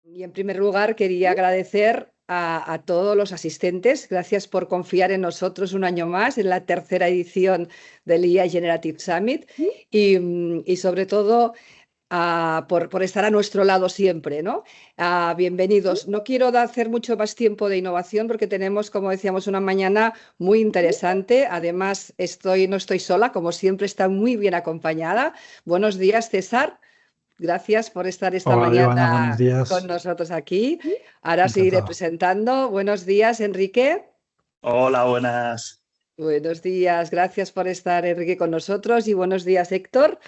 Y en primer lugar quería agradecer a todos los asistentes. Gracias por confiar en nosotros un año más en la tercera edición del IA Generative Summit y sobre todo por estar a nuestro lado siempre, ¿no? Bienvenidos. No quiero hacer mucho más tiempo de innovación porque tenemos, como decíamos, una mañana muy interesante. Además, no estoy sola, como siempre, está muy bien acompañada. Buenos días, César. Gracias por estar esta Hola, Joana, mañana buenos con días. nosotros aquí. Ahora seguiré Encantado. presentando. Buenos días, Enrique. Hola, buenas. Buenos días, gracias por estar, Enrique, con nosotros. Y buenos días, Héctor.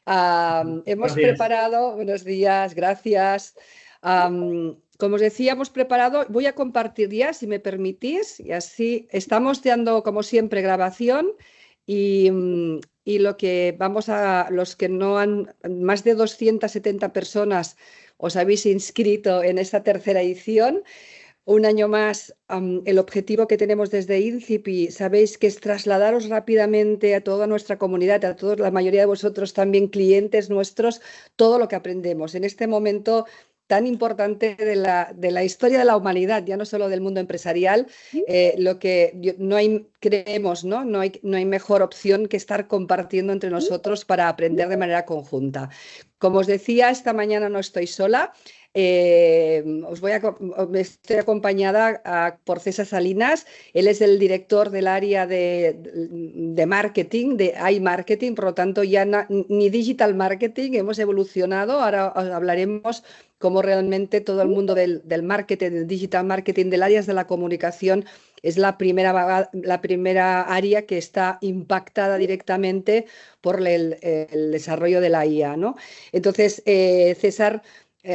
Hemos Buenos días. preparado, buenos días, gracias. Como os decía, hemos preparado, voy a compartir ya, si me permitís, y así estamos dando, como siempre, grabación y lo que los que no han, más de 270 personas os habéis inscrito en esta tercera edición. Un año más, el objetivo que tenemos desde INCIPI, sabéis que es trasladaros rápidamente a toda nuestra comunidad, a todos, la mayoría de vosotros también clientes nuestros, todo lo que aprendemos en este momento tan importante de la historia de la humanidad, ya no solo del mundo empresarial, no hay, creemos, ¿no? No hay mejor opción que estar compartiendo entre nosotros para aprender de manera conjunta. Como os decía, esta mañana no estoy sola. Estoy acompañada por César Salinas. Él es el director del área de marketing, de iMarketing, por lo tanto ya ni digital marketing, hemos evolucionado. Ahora os hablaremos cómo realmente todo el mundo del marketing, del digital marketing, del áreas de la comunicación es la primera área que está impactada directamente por el desarrollo de la IA, ¿no? Entonces, César,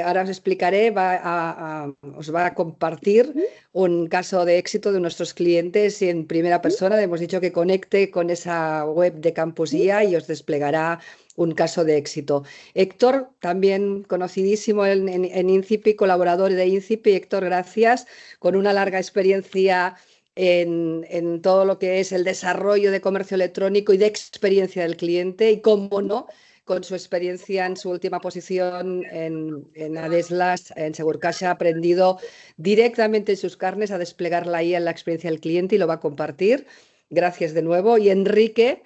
ahora os explicaré, os va a compartir un caso de éxito de nuestros clientes en primera persona. Le hemos dicho que conecte con esa web de Campus IA y os desplegará un caso de éxito. Héctor, también conocidísimo en INCIPI, colaborador de INCIPI. Héctor, gracias, con una larga experiencia en todo lo que es el desarrollo de comercio electrónico y de experiencia del cliente y, cómo no, con su experiencia en su última posición en Adeslas, en Segurcaxa, ha aprendido directamente en sus carnes a desplegar la IA en la experiencia del cliente y lo va a compartir. Gracias de nuevo. Y Enrique,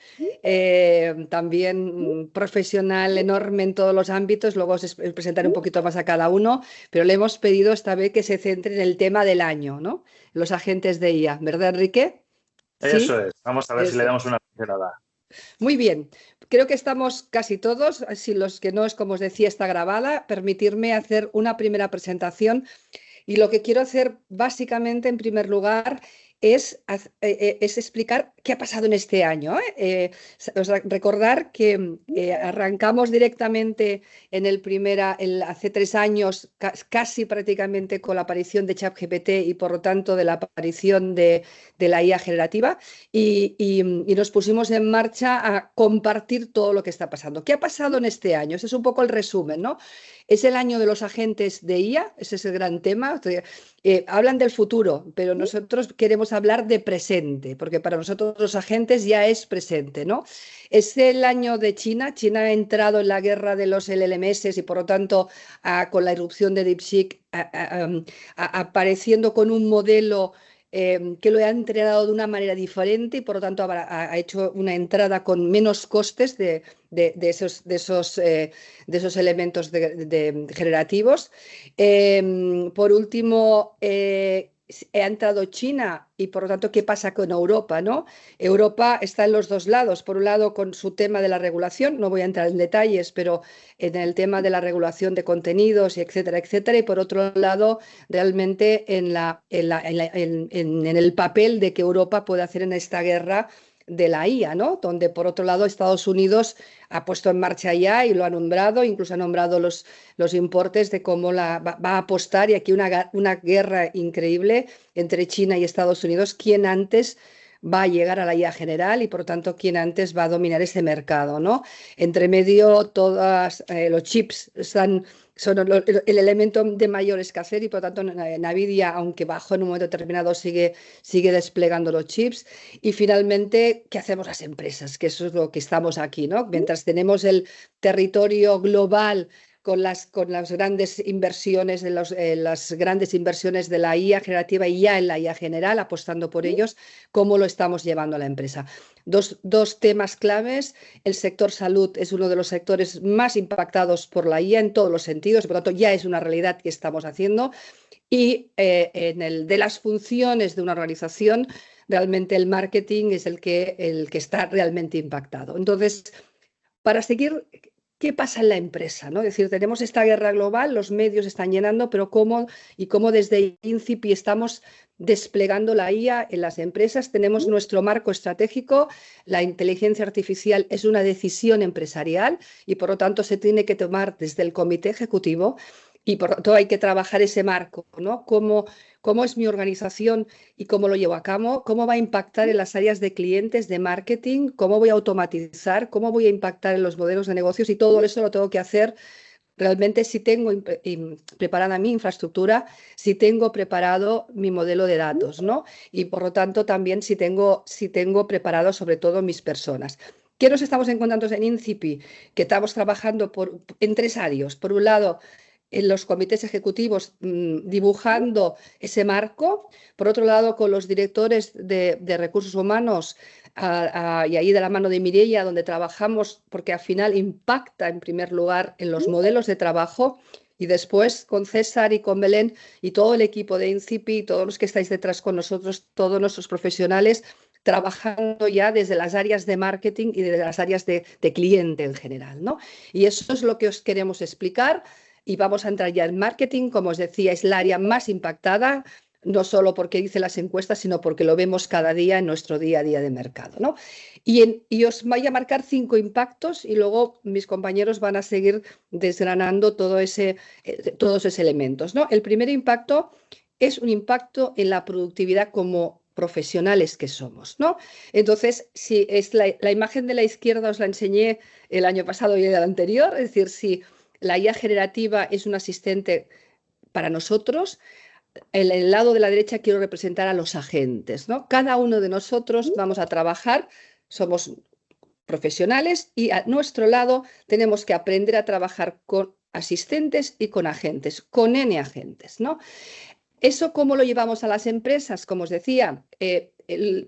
también profesional enorme en todos los ámbitos, luego os presentaré un poquito más a cada uno, pero le hemos pedido esta vez que se centre en el tema del año, ¿no? Los agentes de IA, ¿verdad, Enrique? Eso Sí, es. Vamos a ver si le eso. damos una pincelada. Muy bien, creo que estamos casi todos, si los que no es, como os decía, está grabada, permitirme hacer una primera presentación y lo que quiero hacer básicamente, en primer lugar, es explicar qué ha pasado en este año. Recordar que arrancamos directamente hace 3 años, casi prácticamente con la aparición de ChatGPT y por lo tanto de la aparición de la IA generativa y nos pusimos en marcha a compartir todo lo que está pasando. ¿Qué ha pasado en este año? Ese es un poco el resumen, ¿no? Es el año de los agentes de IA, ese es el gran tema. Hablan del futuro, pero nosotros queremos hablar de presente, porque para nosotros los agentes ya es presente, ¿no? Es el año de China. China ha entrado en la guerra de los LLMs y por lo tanto con la irrupción de DeepSeek apareciendo con un modelo que lo ha entrenado de una manera diferente y por lo tanto ha hecho una entrada con menos costes de esos elementos generativos. Por último, ha entrado China y por lo tanto, ¿qué pasa con Europa, no? Europa está en los dos lados. Por un lado, con su tema de la regulación, no voy a entrar en detalles, pero en el tema de la regulación de contenidos, y etcétera, etcétera. Y por otro lado, realmente en el papel de que Europa puede hacer en esta guerra de la IA, ¿no? Donde por otro lado Estados Unidos ha puesto en marcha ya y lo ha nombrado, incluso ha nombrado los importes de cómo va a apostar, y aquí una guerra increíble entre China y Estados Unidos, quién antes va a llegar a la IA general y por tanto quién antes va a dominar ese mercado, ¿no? Entre medio todos los chips son el elemento de mayor escasez y por tanto Nvidia, aunque bajo en un momento determinado, sigue desplegando los chips. Y finalmente, ¿qué hacemos las empresas? Que eso es lo que estamos aquí, ¿no? Mientras tenemos el territorio global con las grandes inversiones las grandes inversiones de la IA generativa y ya en la IA general, apostando por ellos, cómo lo estamos llevando a la empresa. Dos temas claves. El sector salud es uno de los sectores más impactados por la IA en todos los sentidos, por lo tanto ya es una realidad que estamos haciendo. Y en el de las funciones de una organización, realmente el marketing es el que está realmente impactado. Entonces, para seguir, ¿qué pasa en la empresa, ¿no? Es decir, tenemos esta guerra global, los medios están llenando, pero cómo desde INCIPI estamos desplegando la IA en las empresas. Tenemos nuestro marco estratégico. La inteligencia artificial es una decisión empresarial y, por lo tanto, se tiene que tomar desde el comité ejecutivo. Y por lo tanto hay que trabajar ese marco, ¿no? ¿Cómo es mi organización y cómo lo llevo a cabo? ¿Cómo va a impactar en las áreas de clientes, de marketing? ¿Cómo voy a automatizar? ¿Cómo voy a impactar en los modelos de negocios? Y todo eso lo tengo que hacer realmente si tengo preparada mi infraestructura, si tengo preparado mi modelo de datos, ¿no? Y por lo tanto también si tengo preparado sobre todo mis personas. ¿Qué nos estamos encontrando en INCIPI? Que estamos trabajando en 3 áreas. Por un lado, en los comités ejecutivos dibujando ese marco, por otro lado con los directores de recursos humanos y ahí de la mano de Mireia, donde trabajamos porque al final impacta en primer lugar en los modelos de trabajo, y después con César y con Belén y todo el equipo de INCIPI, todos los que estáis detrás con nosotros, todos nuestros profesionales, trabajando ya desde las áreas de marketing y desde las áreas de cliente en general, ¿no? Y eso es lo que os queremos explicar. Y vamos a entrar ya en marketing, como os decía, es el área más impactada, no solo porque dice las encuestas, sino porque lo vemos cada día en nuestro día a día de mercado, ¿no? Y os voy a marcar 5 impactos y luego mis compañeros van a seguir desgranando todos esos elementos, ¿no? El primer impacto es un impacto en la productividad como profesionales que somos, ¿no? Entonces, si es la imagen de la izquierda os la enseñé el año pasado y el anterior, es decir, si la IA generativa es un asistente para nosotros. En el lado de la derecha quiero representar a los agentes, ¿no? Cada uno de nosotros vamos a trabajar, somos profesionales y a nuestro lado tenemos que aprender a trabajar con asistentes y con agentes, con N agentes, ¿no? ¿Eso cómo lo llevamos a las empresas? Como os decía,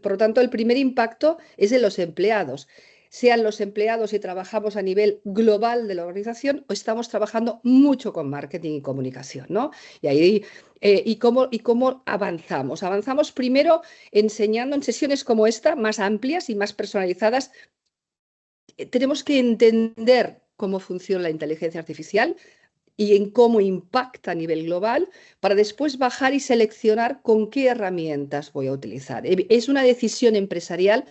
por lo tanto, el primer impacto es de los empleados. Sean los empleados y trabajamos a nivel global de la organización o estamos trabajando mucho con marketing y comunicación, ¿no? Y ahí, ¿cómo avanzamos? Avanzamos primero enseñando en sesiones como esta, más amplias y más personalizadas. Tenemos que entender cómo funciona la inteligencia artificial y en cómo impacta a nivel global, para después bajar y seleccionar con qué herramientas voy a utilizar. Es una decisión empresarial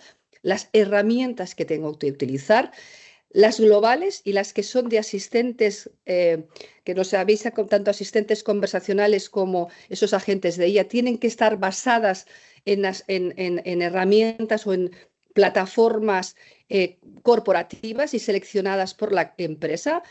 las herramientas que tengo que utilizar, las globales y las que son de asistentes, que nos avisa con tanto asistentes conversacionales como esos agentes de IA, tienen que estar basadas en herramientas o en plataformas corporativas y seleccionadas por la empresa.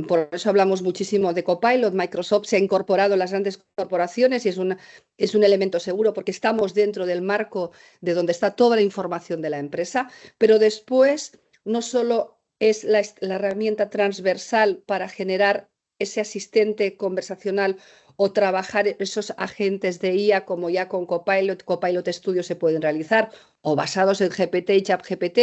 Por eso hablamos muchísimo de Copilot. Microsoft se ha incorporado en las grandes corporaciones y es un elemento seguro porque estamos dentro del marco de donde está toda la información de la empresa, pero después no solo es la herramienta transversal para generar ese asistente conversacional o trabajar esos agentes de IA como ya con Copilot Studio se pueden realizar, o basados en GPT y ChatGPT,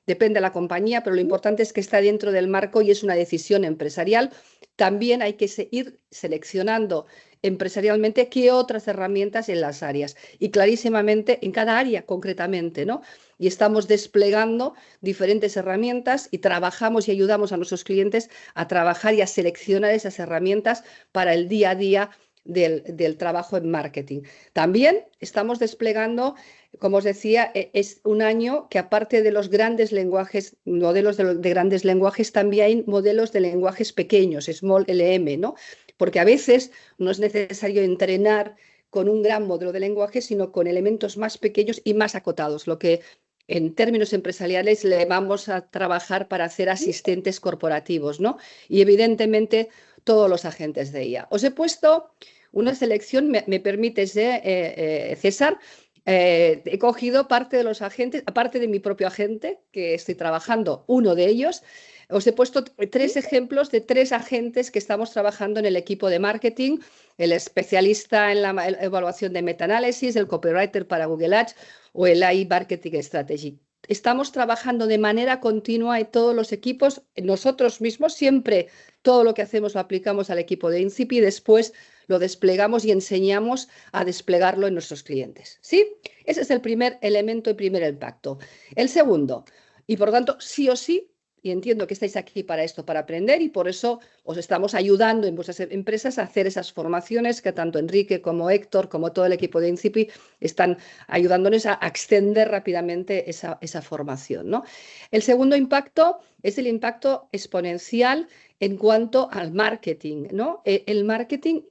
depende de la compañía, pero lo importante es que está dentro del marco y es una decisión empresarial. También hay que ir seleccionando empresarialmente qué otras herramientas en las áreas y clarísimamente en cada área concretamente, ¿no? Y estamos desplegando diferentes herramientas y trabajamos y ayudamos a nuestros clientes a trabajar y a seleccionar esas herramientas para el día a día del trabajo en marketing. También estamos desplegando, como os decía, es un año que aparte de los grandes lenguajes, modelos de grandes lenguajes, también hay modelos de lenguajes pequeños, small LM, ¿no? Porque a veces no es necesario entrenar con un gran modelo de lenguaje, sino con elementos más pequeños y más acotados, lo que en términos empresariales le vamos a trabajar para hacer asistentes corporativos, ¿no? Y evidentemente todos los agentes de IA. Os he puesto una selección, me permites, César, he cogido parte de los agentes, aparte de mi propio agente, que estoy trabajando, uno de ellos, Os he puesto 3 ejemplos de 3 agentes que estamos trabajando en el equipo de marketing: el especialista en la evaluación de metaanálisis, el copywriter para Google Ads o el AI Marketing Strategy. Estamos trabajando de manera continua en todos los equipos, nosotros mismos, siempre todo lo que hacemos lo aplicamos al equipo de Incipi y después lo desplegamos y enseñamos a desplegarlo en nuestros clientes. ¿Sí? Ese es el primer elemento y primer impacto. El segundo, y por lo tanto, sí o sí, y entiendo que estáis aquí para esto, para aprender, y por eso os estamos ayudando en vuestras empresas a hacer esas formaciones que tanto Enrique como Héctor, como todo el equipo de Incipi, están ayudándonos a extender rápidamente esa formación, ¿no? El segundo impacto es el impacto exponencial en cuanto al marketing, ¿no? El marketing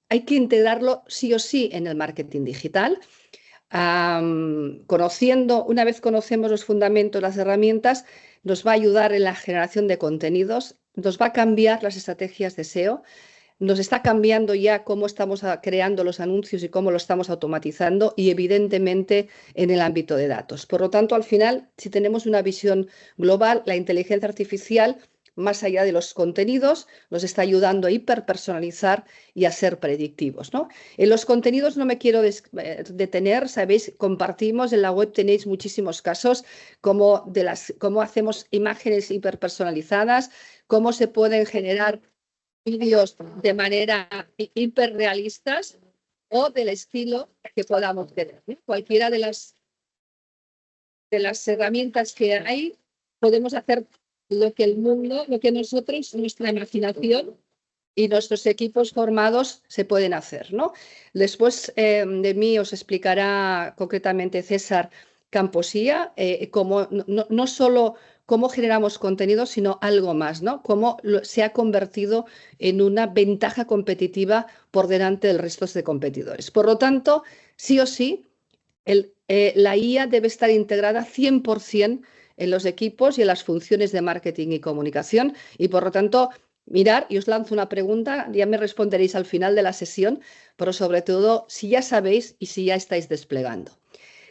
hay que integrarlo sí o sí en el marketing digital. Una vez conocemos los fundamentos, las herramientas, nos va a ayudar en la generación de contenidos, nos va a cambiar las estrategias de SEO, nos está cambiando ya cómo estamos creando los anuncios y cómo lo estamos automatizando y evidentemente en el ámbito de datos. Por lo tanto, al final, si tenemos una visión global, la inteligencia artificial, más allá de los contenidos, nos está ayudando a hiperpersonalizar y a ser predictivos, ¿no? En los contenidos no me quiero detener, sabéis, compartimos en la web, tenéis muchísimos casos cómo hacemos imágenes hiperpersonalizadas, cómo se pueden generar vídeos de manera hiperrealistas o del estilo que podamos tener. Cualquiera de las herramientas que hay, podemos hacer lo que el mundo, lo que nosotros, nuestra imaginación y nuestros equipos formados se pueden hacer, ¿no? Después de mí os explicará concretamente César Camposía, cómo, no solo cómo generamos contenido, sino algo más, ¿no? Cómo se ha convertido en una ventaja competitiva por delante del resto de competidores. Por lo tanto, sí o sí, la IA debe estar integrada 100% en los equipos y en las funciones de marketing y comunicación y, por lo tanto, mirar, y os lanzo una pregunta, ya me responderéis al final de la sesión, pero sobre todo si ya sabéis y si ya estáis desplegando.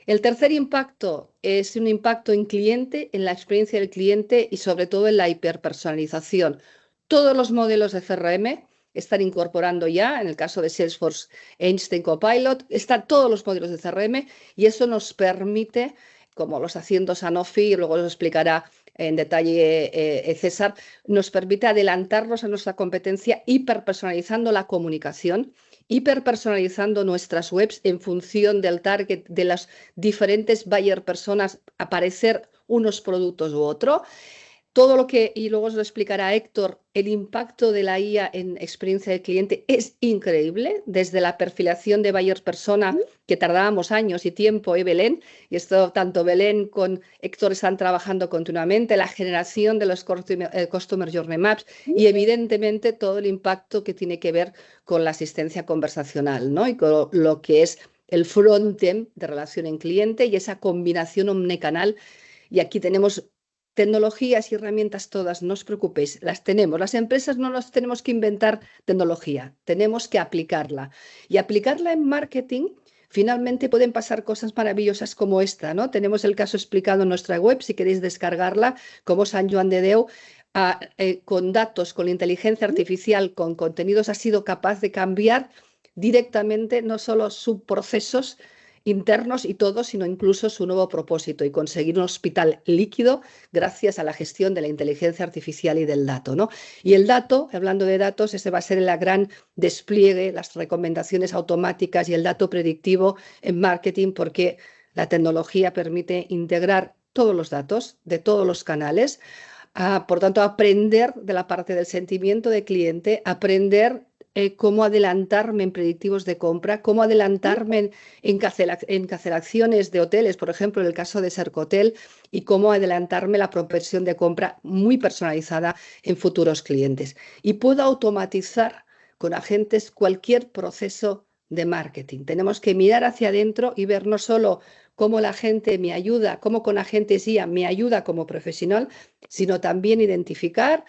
El tercer impacto es un impacto en cliente, en la experiencia del cliente y sobre todo en la hiperpersonalización. Todos los modelos de CRM están incorporando ya, en el caso de Salesforce Einstein Copilot, están todos los modelos de CRM y eso nos permite, como lo está haciendo Sanofi, y luego os explicará en detalle César, nos permite adelantarnos a nuestra competencia hiperpersonalizando la comunicación, hiperpersonalizando nuestras webs en función del target de las diferentes buyer personas, aparecer unos productos u otro. Todo lo que, y luego os lo explicará Héctor, el impacto de la IA en experiencia del cliente es increíble, desde la perfilación de buyer persona, que tardábamos años y tiempo, Belén, y esto tanto Belén con Héctor están trabajando continuamente, la generación de los Customer Journey Maps y evidentemente todo el impacto que tiene que ver con la asistencia conversacional, ¿no? Y con lo que es el front-end de relación en cliente y esa combinación omnicanal. Y aquí tenemos tecnologías y herramientas todas, no os preocupéis, las tenemos. Las empresas no nos tenemos que inventar tecnología, tenemos que aplicarla. Y aplicarla en marketing, finalmente pueden pasar cosas maravillosas como esta, ¿no? Tenemos el caso explicado en nuestra web, si queréis descargarla, como Sant Joan de Déu, con datos, con la inteligencia artificial, con contenidos, ha sido capaz de cambiar directamente no solo sus procesos internos y todo, sino incluso su nuevo propósito y conseguir un hospital líquido gracias a la gestión de la inteligencia artificial y del dato, ¿no? Y el dato, hablando de datos, ese va a ser el gran despliegue, las recomendaciones automáticas y el dato predictivo en marketing, porque la tecnología permite integrar todos los datos de todos los canales, por tanto, aprender de la parte del sentimiento de cliente, aprender cómo adelantarme en predictivos de compra, cómo adelantarme en cancelaciones de hoteles, por ejemplo, en el caso de Sercotel, y cómo adelantarme la propensión de compra muy personalizada en futuros clientes. Y puedo automatizar con agentes cualquier proceso de marketing. Tenemos que mirar hacia adentro y ver no solo cómo la gente me ayuda, cómo con agentes IA me ayuda como profesional, sino también identificar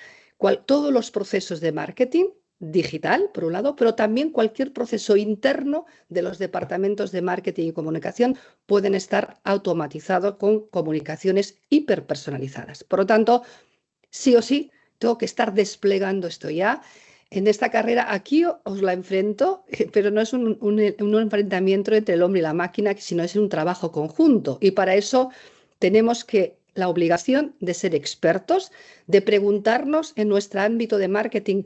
todos los procesos de marketing digital, por un lado, pero también cualquier proceso interno de los departamentos de marketing y comunicación pueden estar automatizados con comunicaciones hiperpersonalizadas. Por lo tanto, sí o sí tengo que estar desplegando esto ya. En esta carrera aquí os la enfrento, pero no es un enfrentamiento entre el hombre y la máquina, sino es un trabajo conjunto. Y para eso tenemos la obligación de ser expertos, de preguntarnos en nuestro ámbito de marketing,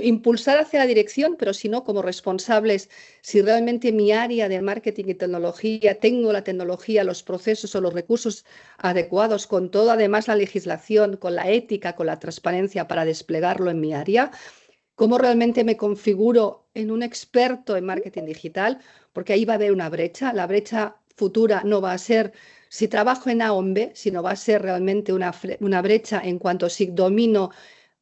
impulsar hacia la dirección, pero si no, como responsables, si realmente mi área de marketing y tecnología, tengo la tecnología, los procesos o los recursos adecuados, con todo además la legislación, con la ética, con la transparencia para desplegarlo en mi área, cómo realmente me configuro en un experto en marketing digital, porque ahí va a haber una brecha. La brecha futura no va a ser si trabajo en A o en B, sino va a ser realmente una brecha en cuanto a si domino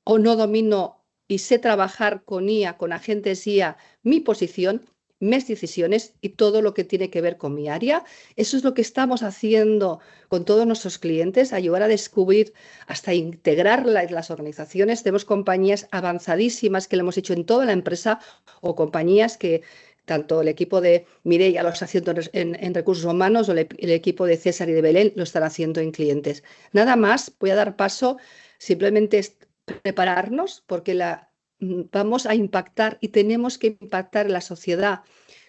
o no domino y sé trabajar con IA, con agentes IA, mi posición, mis decisiones y todo lo que tiene que ver con mi área. Eso es lo que estamos haciendo con todos nuestros clientes, ayudar a descubrir hasta integrar las organizaciones. Tenemos compañías avanzadísimas que lo hemos hecho en toda la empresa o compañías que tanto el equipo de Mireia lo está haciendo en recursos humanos o el equipo de César y de Belén lo están haciendo en clientes. Nada más, voy a dar paso, simplemente prepararnos porque vamos a impactar y tenemos que impactar en la sociedad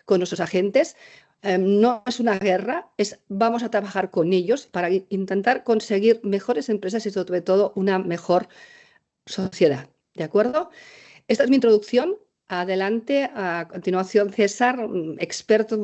con nuestros agentes. No es una guerra, vamos a trabajar con ellos para intentar conseguir mejores empresas y sobre todo una mejor sociedad. ¿De acuerdo? Esta es mi introducción. Adelante, a continuación César, experto,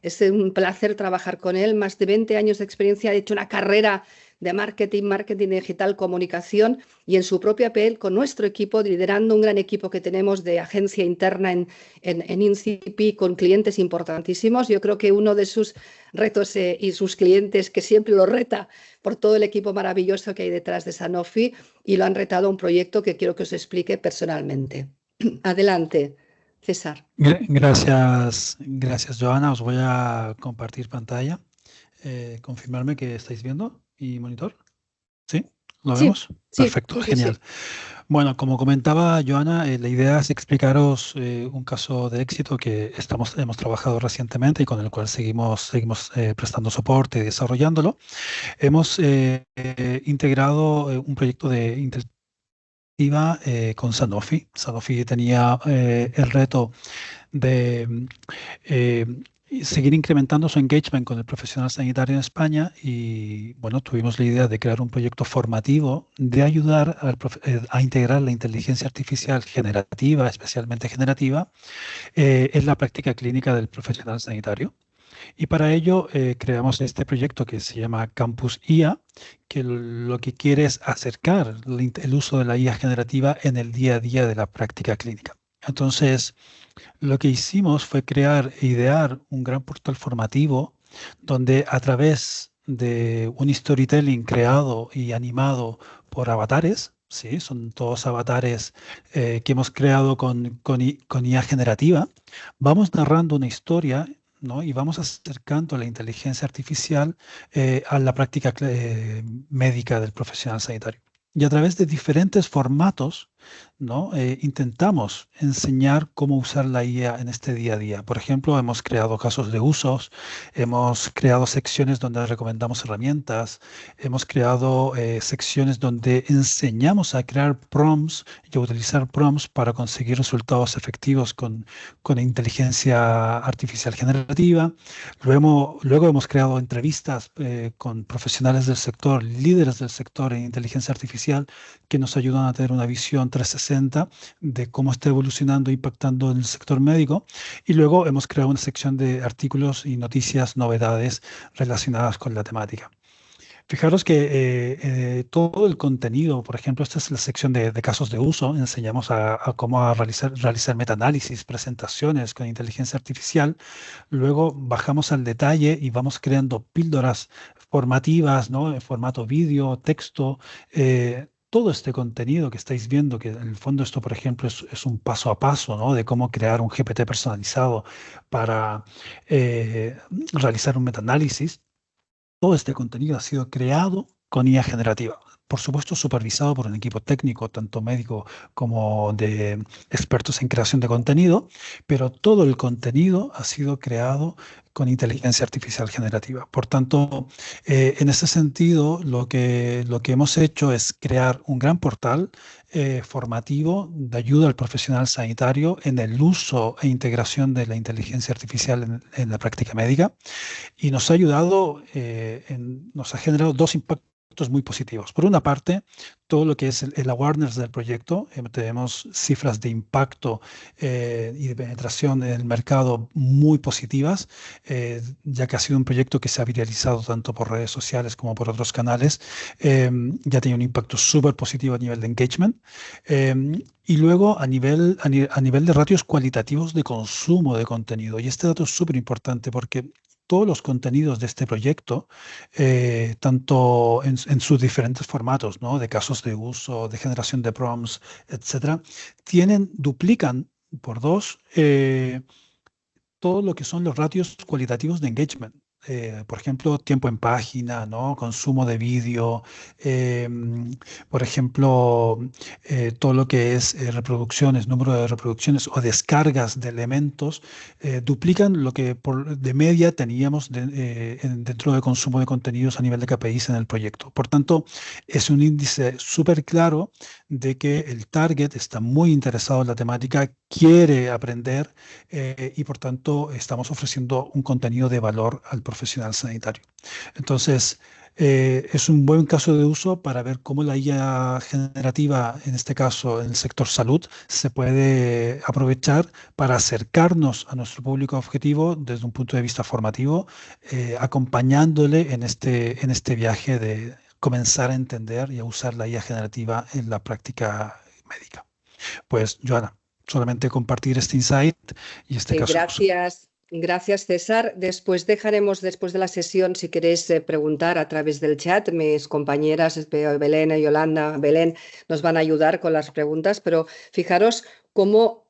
es un placer trabajar con él, más de 20 años de experiencia, ha hecho una carrera de marketing digital, comunicación y en su propia piel con nuestro equipo, liderando un gran equipo que tenemos de agencia interna en INCIPI con clientes importantísimos. Yo creo que uno de sus retos y sus clientes que siempre lo reta por todo el equipo maravilloso que hay detrás de Sanofi y lo han retado a un proyecto que quiero que os explique personalmente. Adelante, César. Gracias, Joana. Os voy a compartir pantalla. Confirmarme que estáis viendo mi monitor. ¿Sí? ¿Lo vemos? Sí, perfecto, sí, genial. Sí. Bueno, como comentaba Joana, la idea es explicaros un caso de éxito que hemos trabajado recientemente y con el cual seguimos prestando soporte y desarrollándolo. Hemos integrado un proyecto de inteligencia con Sanofi. Sanofi tenía el reto de seguir incrementando su engagement con el profesional sanitario en España y, bueno, tuvimos la idea de crear un proyecto formativo de ayudar a integrar la inteligencia artificial generativa, especialmente generativa, en la práctica clínica del profesional sanitario. Y para ello creamos este proyecto que se llama Campus IA, que lo que quiere es acercar el uso de la IA generativa en el día a día de la práctica clínica. Entonces, lo que hicimos fue idear un gran portal formativo donde a través de un storytelling creado y animado por avatares, ¿sí? Son todos avatares que hemos creado con IA generativa, vamos narrando una historia, ¿no? Y vamos acercando la inteligencia artificial a la práctica médica del profesional sanitario. Y a través de diferentes formatos, ¿no? Intentamos enseñar cómo usar la IA en este día a día. Por ejemplo, hemos creado casos de usos, hemos creado secciones donde recomendamos herramientas, hemos creado secciones donde enseñamos a crear prompts y a utilizar prompts para conseguir resultados efectivos con inteligencia artificial generativa. Luego hemos creado entrevistas con profesionales del sector, líderes del sector en inteligencia artificial, que nos ayudan a tener una visión 360 de cómo está evolucionando e impactando en el sector médico. Y luego hemos creado una sección de artículos y noticias, novedades relacionadas con la temática. Fijaros que todo el contenido, por ejemplo, esta es la sección de casos de uso, enseñamos a cómo realizar metaanálisis, presentaciones con inteligencia artificial, luego bajamos al detalle y vamos creando píldoras formativas, ¿no? En formato vídeo, texto, todo este contenido que estáis viendo, que en el fondo esto, por ejemplo, es un paso a paso, ¿no? De cómo crear un GPT personalizado para realizar un metaanálisis. Todo este contenido ha sido creado con IA generativa. por supuesto supervisado por un equipo técnico, tanto médico como de expertos en creación de contenido, pero todo el contenido ha sido creado con inteligencia artificial generativa. Por tanto, en ese sentido, lo que hemos hecho es crear un gran portal formativo de ayuda al profesional sanitario en el uso e integración de la inteligencia artificial en la práctica médica, y nos ha ayudado, nos ha generado dos impactos muy positivos. Por una parte, todo lo que es el awareness del proyecto, tenemos cifras de impacto y de penetración en el mercado muy positivas, ya que ha sido un proyecto que se ha viralizado tanto por redes sociales como por otros canales. Ya tiene un impacto súper positivo a nivel de engagement. Y luego a nivel de ratios cualitativos de consumo de contenido. Y este dato es súper importante porque todos los contenidos de este proyecto, tanto en sus diferentes formatos, ¿no?, de casos de uso, de generación de prompts, etcétera, duplican por 2 todo lo que son los ratios cualitativos de engagement. Por ejemplo, tiempo en página, ¿no?, consumo de vídeo, por ejemplo, todo lo que es reproducciones, número de reproducciones o descargas de elementos, duplican lo que de media teníamos dentro de consumo de contenidos a nivel de KPIs en el proyecto. Por tanto, es un índice súper claro de que el target está muy interesado en la temática, quiere aprender y por tanto estamos ofreciendo un contenido de valor al profesional sanitario. Entonces, es un buen caso de uso para ver cómo la IA generativa, en este caso en el sector salud, se puede aprovechar para acercarnos a nuestro público objetivo desde un punto de vista formativo, acompañándole en este viaje de comenzar a entender y a usar la IA generativa en la práctica médica. Pues, Joana, solamente compartir este insight y este caso. Gracias, César. Después de la sesión, si queréis preguntar a través del chat, mis compañeras Belén y Yolanda, Belén, nos van a ayudar con las preguntas, pero fijaros cómo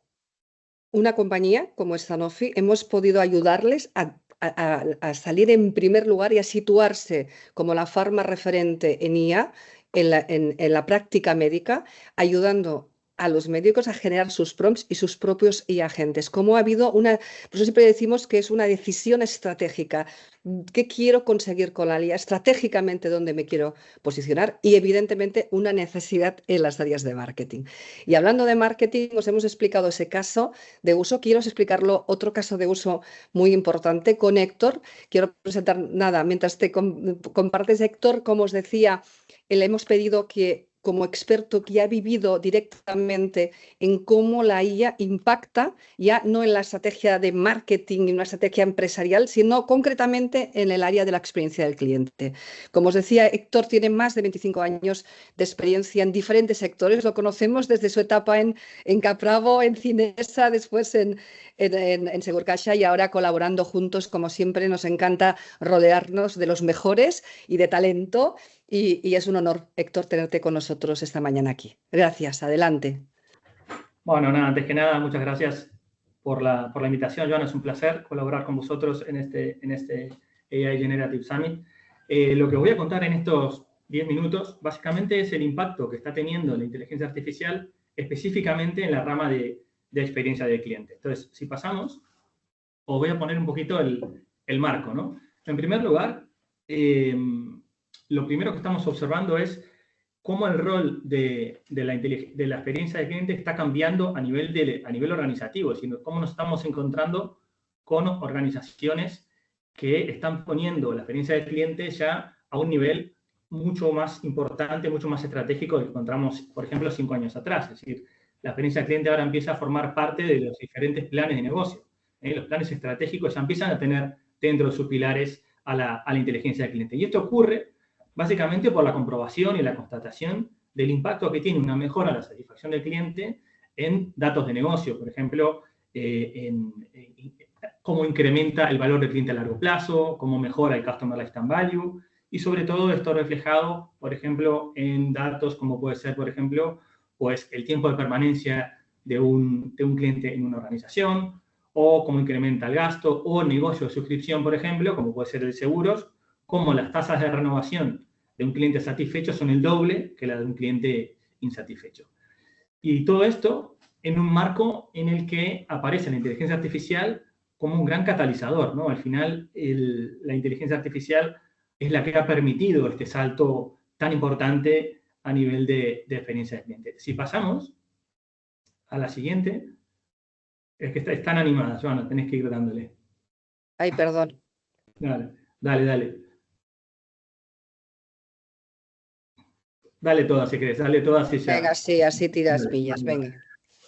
una compañía como Sanofi hemos podido ayudarles a salir en primer lugar y a situarse como la farma referente en IA, en la práctica médica, ayudando a los médicos a generar sus prompts y sus propios agentes. Como ha habido por eso siempre decimos que es una decisión estratégica. ¿Qué quiero conseguir con la IA? Estratégicamente, ¿dónde me quiero posicionar? Y evidentemente una necesidad en las áreas de marketing. Y hablando de marketing, os hemos explicado ese caso de uso. Quiero explicarlo otro caso de uso muy importante con Héctor. Quiero presentar mientras te compartes, Héctor, como os decía, le hemos pedido que, como experto que ha vivido directamente en cómo la IA impacta, ya no en la estrategia de marketing y una estrategia empresarial, sino concretamente en el área de la experiencia del cliente. Como os decía, Héctor tiene más de 25 años de experiencia en diferentes sectores. Lo conocemos desde su etapa en Capravo, en Cinesa, después en Segurcaixa y ahora colaborando juntos. Como siempre, nos encanta rodearnos de los mejores y de talento. Y es un honor, Héctor, tenerte con nosotros esta mañana aquí. Gracias, adelante. Bueno, antes que nada, muchas gracias por la invitación, Joana. Es un placer colaborar con vosotros en este AI Generative Summit. Lo que voy a contar en estos 10 minutos, básicamente, es el impacto que está teniendo la inteligencia artificial, específicamente en la rama de experiencia del cliente. Entonces, si pasamos, os voy a poner un poquito el marco, ¿no? En primer lugar, lo primero que estamos observando es cómo el rol de la experiencia del cliente está cambiando a nivel organizativo, es decir, cómo nos estamos encontrando con organizaciones que están poniendo la experiencia del cliente ya a un nivel mucho más importante, mucho más estratégico que encontramos, por ejemplo, 5 años atrás. Es decir, la experiencia del cliente ahora empieza a formar parte de los diferentes planes de negocio. Los planes estratégicos ya empiezan a tener dentro de sus pilares a la inteligencia del cliente. Y esto ocurre básicamente por la comprobación y la constatación del impacto que tiene una mejora de la satisfacción del cliente en datos de negocio, por ejemplo, cómo incrementa el valor del cliente a largo plazo, cómo mejora el Customer Lifetime Value, y sobre todo esto reflejado, por ejemplo, en datos como puede ser, por ejemplo, pues el tiempo de permanencia de un cliente en una organización, o cómo incrementa el gasto, o negocio de suscripción, por ejemplo, como puede ser el seguros, cómo las tasas de renovación de un cliente satisfecho son el doble que la de un cliente insatisfecho. Y todo esto en un marco en el que aparece la inteligencia artificial como un gran catalizador, ¿no? Al final, la inteligencia artificial es la que ha permitido este salto tan importante a nivel de experiencia de cliente. Si pasamos a la siguiente, es que están animadas, Joana, tenés que ir dándole. Ay, perdón. Dale. Dale todas si querés, dale todas y ya. Venga, sí, así tiras millas, venga.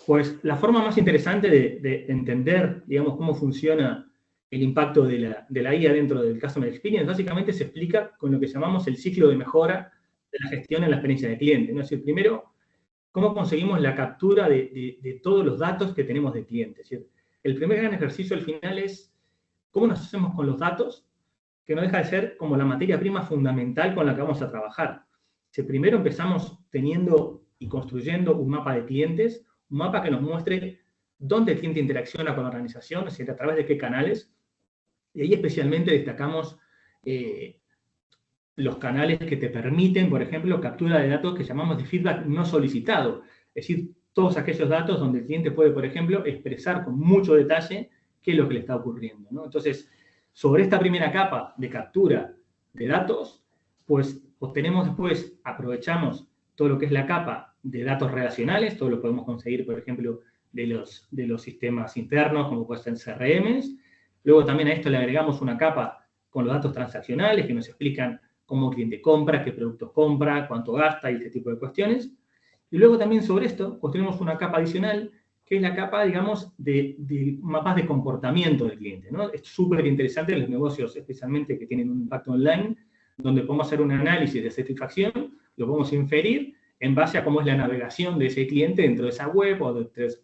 Pues la forma más interesante de entender, digamos, cómo funciona el impacto de la IA dentro del Customer Experience, básicamente se explica con lo que llamamos el ciclo de mejora de la gestión en la experiencia de cliente, ¿no? Es decir, primero, cómo conseguimos la captura de todos los datos que tenemos de cliente. Es decir, el primer gran ejercicio al final es cómo nos hacemos con los datos, que no deja de ser como la materia prima fundamental con la que vamos a trabajar. Si primero empezamos teniendo y construyendo un mapa de clientes, un mapa que nos muestre dónde el cliente interacciona con la organización, es decir, a través de qué canales, y ahí especialmente destacamos los canales que te permiten, por ejemplo, captura de datos que llamamos de feedback no solicitado, es decir, todos aquellos datos donde el cliente puede, por ejemplo, expresar con mucho detalle qué es lo que le está ocurriendo, ¿no? Entonces, sobre esta primera capa de captura de datos, pues obtenemos después, aprovechamos todo lo que es la capa de datos relacionales, todo lo podemos conseguir, por ejemplo, de los sistemas internos, como pueden ser CRMs. Luego también a esto le agregamos una capa con los datos transaccionales que nos explican cómo el cliente compra, qué productos compra, cuánto gasta y este tipo de cuestiones. Y luego también sobre esto construimos una capa adicional, que es la capa, digamos, de mapas de comportamiento del cliente, ¿no? Es súper interesante en los negocios, especialmente que tienen un impacto online, donde podemos hacer un análisis de satisfacción, lo podemos inferir en base a cómo es la navegación de ese cliente dentro de esa web o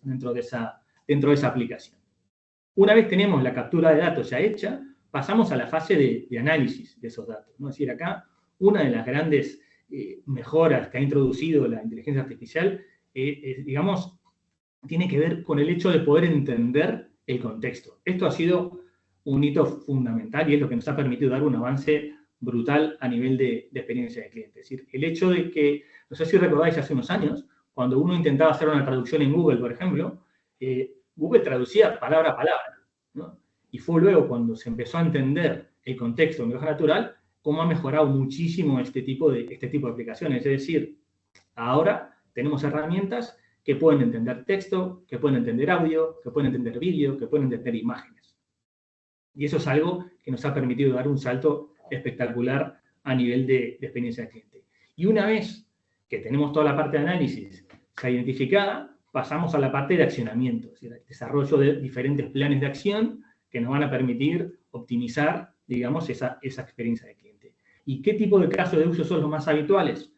dentro de esa aplicación. Una vez tenemos la captura de datos ya hecha, pasamos a la fase de análisis de esos datos, ¿no? Es decir, acá una de las grandes mejoras que ha introducido la inteligencia artificial, digamos, tiene que ver con el hecho de poder entender el contexto. Esto ha sido un hito fundamental y es lo que nos ha permitido dar un avance brutal a nivel de experiencia de cliente. Es decir, el hecho de que, no sé si recordáis hace unos años, cuando uno intentaba hacer una traducción en Google, por ejemplo, Google traducía palabra a palabra, ¿no? Y fue luego cuando se empezó a entender el contexto en lenguaje natural, cómo ha mejorado muchísimo este tipo de aplicaciones. Es decir, ahora tenemos herramientas que pueden entender texto, que pueden entender audio, que pueden entender vídeo, que pueden entender imágenes. Y eso es algo que nos ha permitido dar un salto espectacular a nivel de experiencia de cliente. Y una vez que tenemos toda la parte de análisis ya identificada, pasamos a la parte de accionamiento, es decir, el desarrollo de diferentes planes de acción que nos van a permitir optimizar, digamos, esa experiencia de cliente. ¿Y qué tipo de casos de uso son los más habituales?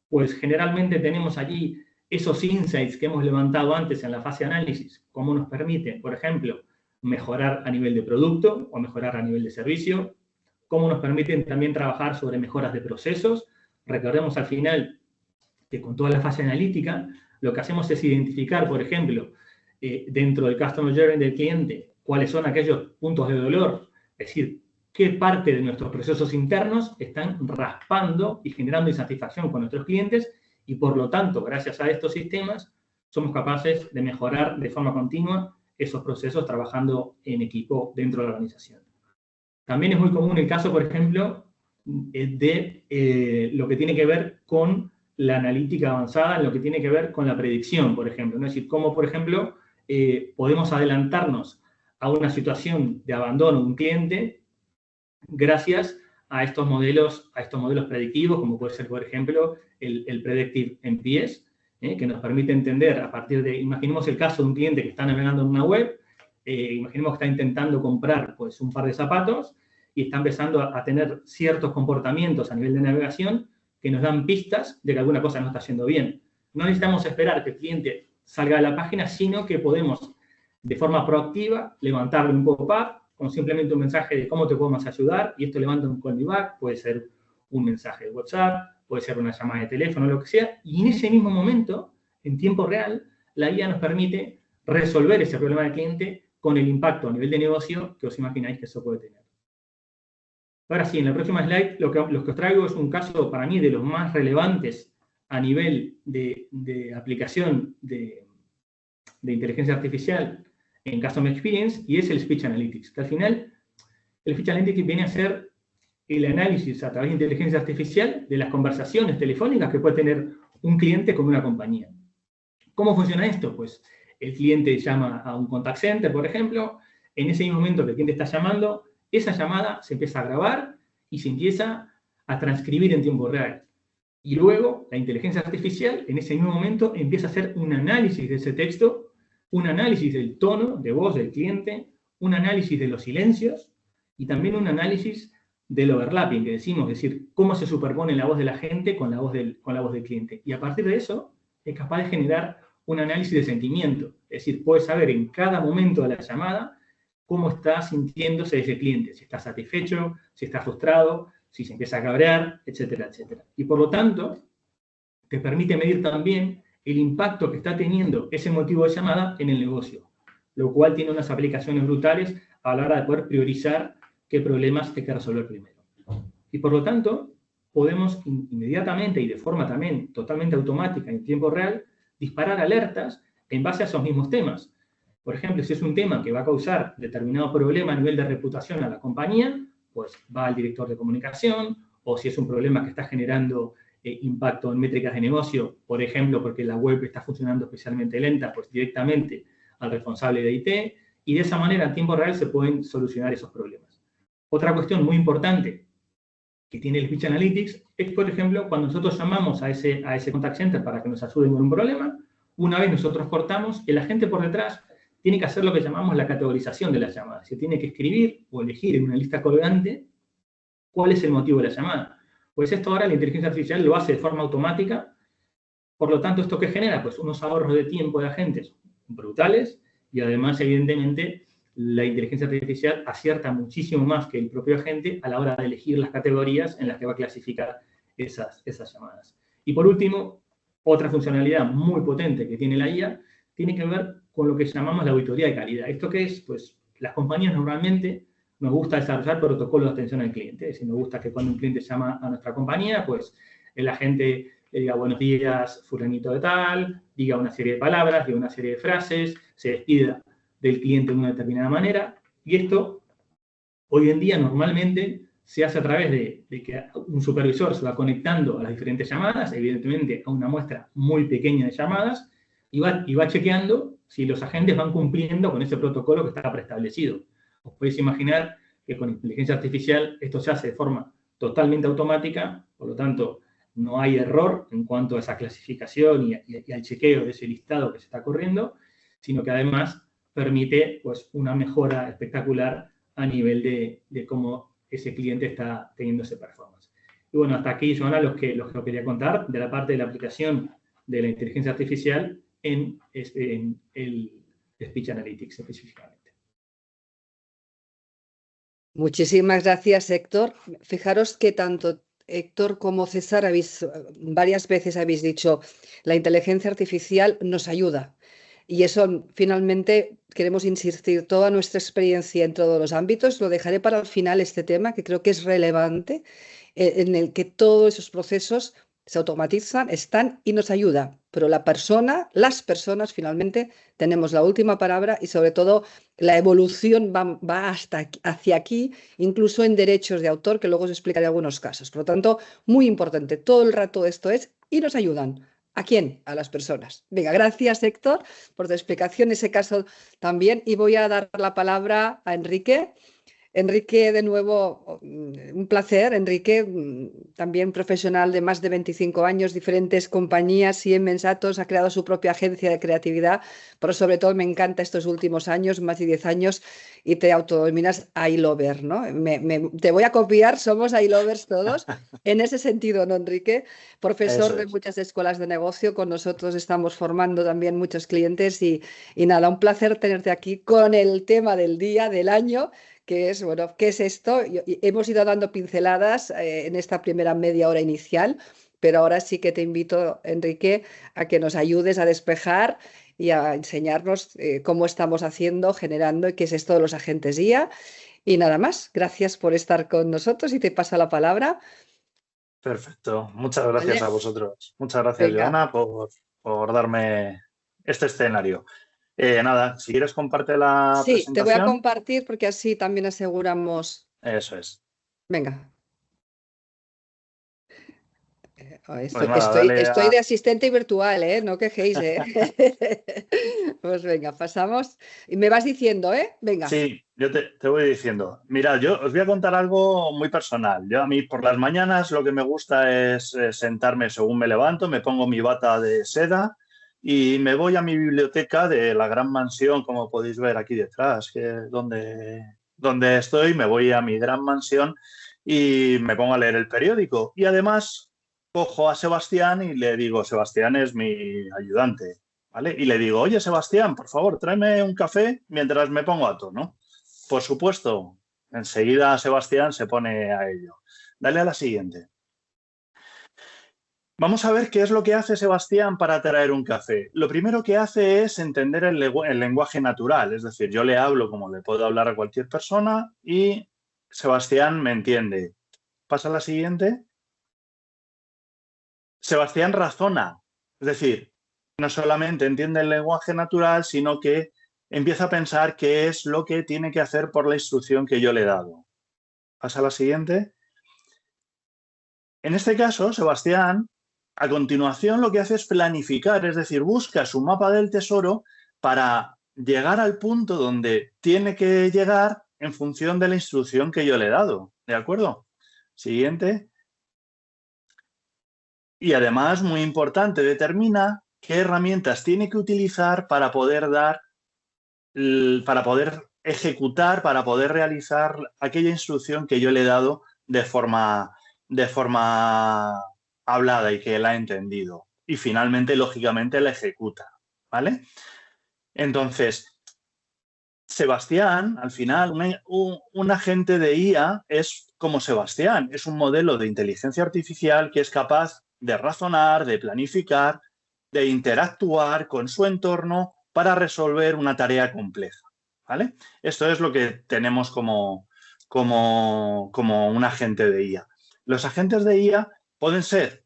Pues generalmente tenemos allí esos insights que hemos levantado antes en la fase de análisis, cómo nos permiten, por ejemplo, mejorar a nivel de producto o mejorar a nivel de servicio, cómo nos permiten también trabajar sobre mejoras de procesos. Recordemos al final que con toda la fase analítica, lo que hacemos es identificar, por ejemplo, dentro del Customer Journey del cliente, cuáles son aquellos puntos de dolor, es decir, qué parte de nuestros procesos internos están raspando y generando insatisfacción con nuestros clientes y, por lo tanto, gracias a estos sistemas, somos capaces de mejorar de forma continua esos procesos trabajando en equipo dentro de la organización. También es muy común el caso, por ejemplo, de lo que tiene que ver con la analítica avanzada, en lo que tiene que ver con la predicción, por ejemplo, ¿no? Es decir, cómo, por ejemplo, podemos adelantarnos a una situación de abandono de un cliente gracias a estos modelos predictivos, como puede ser, por ejemplo, el Predictive NPS, que nos permite entender a partir de, imaginemos el caso de un cliente que está navegando en una web, imaginemos que está intentando comprar pues, un par de zapatos y está empezando a tener ciertos comportamientos a nivel de navegación que nos dan pistas de que alguna cosa no está yendo bien. No necesitamos esperar que el cliente salga de la página, sino que podemos, de forma proactiva, levantarle un pop-up con simplemente un mensaje de cómo te podemos ayudar, y esto levanta un call me back, puede ser un mensaje de WhatsApp, puede ser una llamada de teléfono, lo que sea, y en ese mismo momento, en tiempo real, la IA nos permite resolver ese problema del cliente con el impacto a nivel de negocio que os imagináis que eso puede tener. Ahora sí, en la próxima slide lo que os traigo es un caso para mí de los más relevantes a nivel de aplicación de inteligencia artificial en Customer Experience, y es el Speech Analytics, que al final el Speech Analytics viene a ser el análisis a través de inteligencia artificial de las conversaciones telefónicas que puede tener un cliente con una compañía. ¿Cómo funciona esto? Pues el cliente llama a un contact center, por ejemplo, en ese mismo momento que el cliente está llamando, esa llamada se empieza a grabar y se empieza a transcribir en tiempo real. Y luego la inteligencia artificial en ese mismo momento empieza a hacer un análisis de ese texto, un análisis del tono de voz del cliente, un análisis de los silencios y también un análisis del overlapping, que decimos, es decir, cómo se superpone la voz de la gente con la voz del cliente. Y a partir de eso es capaz de generar un análisis de sentimiento. Es decir, puede saber en cada momento de la llamada cómo está sintiéndose ese cliente, si está satisfecho, si está frustrado, si se empieza a cabrear, etcétera, etcétera. Y por lo tanto, te permite medir también el impacto que está teniendo ese motivo de llamada en el negocio, lo cual tiene unas aplicaciones brutales a la hora de poder priorizar qué problemas hay que resolver primero. Y por lo tanto, podemos inmediatamente y de forma también totalmente automática en tiempo real disparar alertas en base a esos mismos temas. Por ejemplo, si es un tema que va a causar determinado problema a nivel de reputación a la compañía, pues va al director de comunicación, o si es un problema que está generando impacto en métricas de negocio, por ejemplo, porque la web está funcionando especialmente lenta, pues directamente al responsable de IT, y de esa manera en tiempo real se pueden solucionar esos problemas. Otra cuestión muy importante que tiene el Speech Analytics es, por ejemplo, cuando nosotros llamamos a ese contact center para que nos ayuden con un problema, una vez nosotros cortamos, el agente por detrás tiene que hacer lo que llamamos la categorización de las llamadas. Se tiene que escribir o elegir en una lista colgante cuál es el motivo de la llamada. Pues esto ahora la inteligencia artificial lo hace de forma automática. Por lo tanto, ¿esto qué genera? Pues unos ahorros de tiempo de agentes brutales y además, evidentemente, la inteligencia artificial acierta muchísimo más que el propio agente a la hora de elegir las categorías en las que va a clasificar esas llamadas. Y por último, otra funcionalidad muy potente que tiene la IA tiene que ver con lo que llamamos la auditoría de calidad. ¿Esto qué es? Pues las compañías normalmente nos gusta desarrollar protocolos de atención al cliente. Es decir, nos gusta que cuando un cliente llama a nuestra compañía, pues el agente le diga buenos días, fulanito de tal, diga una serie de palabras, diga una serie de frases, se despida del cliente de una determinada manera. Y esto, hoy en día, normalmente se hace a través de que un supervisor se va conectando a las diferentes llamadas, evidentemente a una muestra muy pequeña de llamadas, y va chequeando si los agentes van cumpliendo con ese protocolo que está preestablecido. Os podéis imaginar que con inteligencia artificial esto se hace de forma totalmente automática, por lo tanto, no hay error en cuanto a esa clasificación y al chequeo de ese listado que se está corriendo, sino que además permite pues, una mejora espectacular a nivel de cómo ese cliente está teniendo ese performance. Y bueno, hasta aquí son los que os quería contar de la parte de la aplicación de la inteligencia artificial en el Speech Analytics específicamente. Muchísimas gracias, Héctor. Fijaros que tanto Héctor como César varias veces habéis dicho la inteligencia artificial nos ayuda. Y eso, finalmente, queremos insistir toda nuestra experiencia en todos los ámbitos. Lo dejaré para el final este tema, que creo que es relevante, en el que todos esos procesos se automatizan, están y nos ayuda. Pero las personas, finalmente, tenemos la última palabra y, sobre todo, la evolución va hacia aquí, incluso en derechos de autor, que luego os explicaré algunos casos. Por lo tanto, muy importante, todo el rato esto es y nos ayudan. ¿A quién? A las personas. Venga, gracias, Héctor, por tu explicación, ese caso también. Y voy a dar la palabra a Enrique. Enrique, de nuevo, un placer. Enrique, también profesional de más de 25 años, diferentes compañías, Siemens, Atos, ha creado su propia agencia de creatividad, pero sobre todo me encanta estos últimos años, más de 10 años, y te autodenominas iLover, ¿no? Te voy a copiar, somos iLovers todos, en ese sentido, ¿no, Enrique? Profesor de muchas escuelas de negocio, con nosotros estamos formando también muchos clientes y nada, un placer tenerte aquí con el tema del día, del año, que es, bueno, ¿qué es esto? Hemos ido dando pinceladas en esta primera media hora inicial, pero ahora sí que te invito, Enrique, a que nos ayudes a despejar y a enseñarnos cómo estamos haciendo, generando, y qué es esto de los agentes IA. Y nada más, gracias por estar con nosotros y te paso la palabra. Perfecto, muchas gracias a vosotros. Muchas gracias, Venga. Joana, por darme este escenario. Nada, si quieres comparte la Sí, presentación. te voy a compartir porque así también aseguramos. Eso es. Venga. Pues nada, Estoy de asistente virtual, ¿eh? No quejéis, ¿eh? Pues venga, pasamos. Y me vas diciendo, ¿eh? Venga. Sí, yo te voy diciendo. Mirad, yo os voy a contar algo muy personal. Yo a mí por las mañanas lo que me gusta es sentarme según me levanto, me pongo mi bata de seda y me voy a mi biblioteca de la gran mansión, como podéis ver aquí detrás, que es donde estoy. Me voy a mi gran mansión y me pongo a leer el periódico. Y además cojo a Sebastián y le digo, Sebastián es mi ayudante, ¿vale? Y le digo, oye, Sebastián, por favor, tráeme un café mientras me pongo a tono. Por supuesto, enseguida Sebastián se pone a ello. Dale a la siguiente. Vamos a ver qué es lo que hace Sebastián para traer un café. Lo primero que hace es entender el lenguaje natural, es decir, yo le hablo como le puedo hablar a cualquier persona y Sebastián me entiende. Pasa a la siguiente. Sebastián razona, es decir, no solamente entiende el lenguaje natural, sino que empieza a pensar qué es lo que tiene que hacer por la instrucción que yo le he dado. Pasa a la siguiente. En este caso, Sebastián, a continuación lo que hace es planificar, es decir, busca su mapa del tesoro para llegar al punto donde tiene que llegar en función de la instrucción que yo le he dado. ¿De acuerdo? Siguiente. Y además, muy importante, determina qué herramientas tiene que utilizar para poder ejecutar, para poder realizar aquella instrucción que yo le he dado de forma hablada y que él ha entendido. Y finalmente, lógicamente, la ejecuta, ¿vale? Entonces, Sebastián, al final, un agente de IA es como Sebastián, es un modelo de inteligencia artificial que es capaz de razonar, de planificar, de interactuar con su entorno para resolver una tarea compleja, ¿vale? Esto es lo que tenemos como un agente de IA. Los agentes de IA pueden ser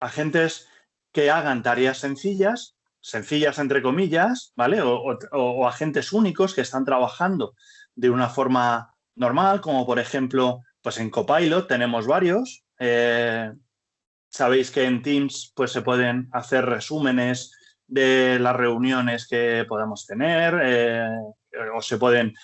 agentes que hagan tareas sencillas entre comillas, ¿vale? O agentes únicos que están trabajando de una forma normal, como por ejemplo, pues en Copilot tenemos varios. Sabéis que en Teams pues se pueden hacer resúmenes de las reuniones que podamos tener, o se pueden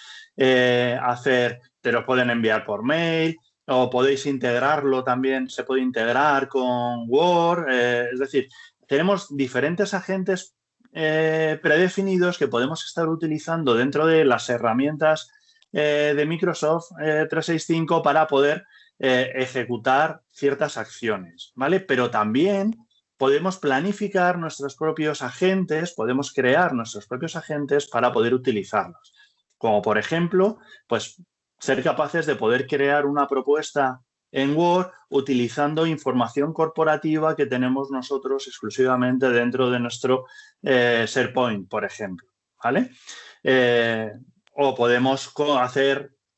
hacer, te lo pueden enviar por mail, o podéis integrarlo también, se puede integrar con Word, es decir, tenemos diferentes agentes predefinidos que podemos estar utilizando dentro de las herramientas de Microsoft 365 para poder ejecutar ciertas acciones, ¿vale? Pero también podemos planificar nuestros propios agentes, podemos crear nuestros propios agentes para poder utilizarlos. Como por ejemplo, pues ser capaces de poder crear una propuesta en Word utilizando información corporativa que tenemos nosotros exclusivamente dentro de nuestro SharePoint, por ejemplo, ¿vale? O podemos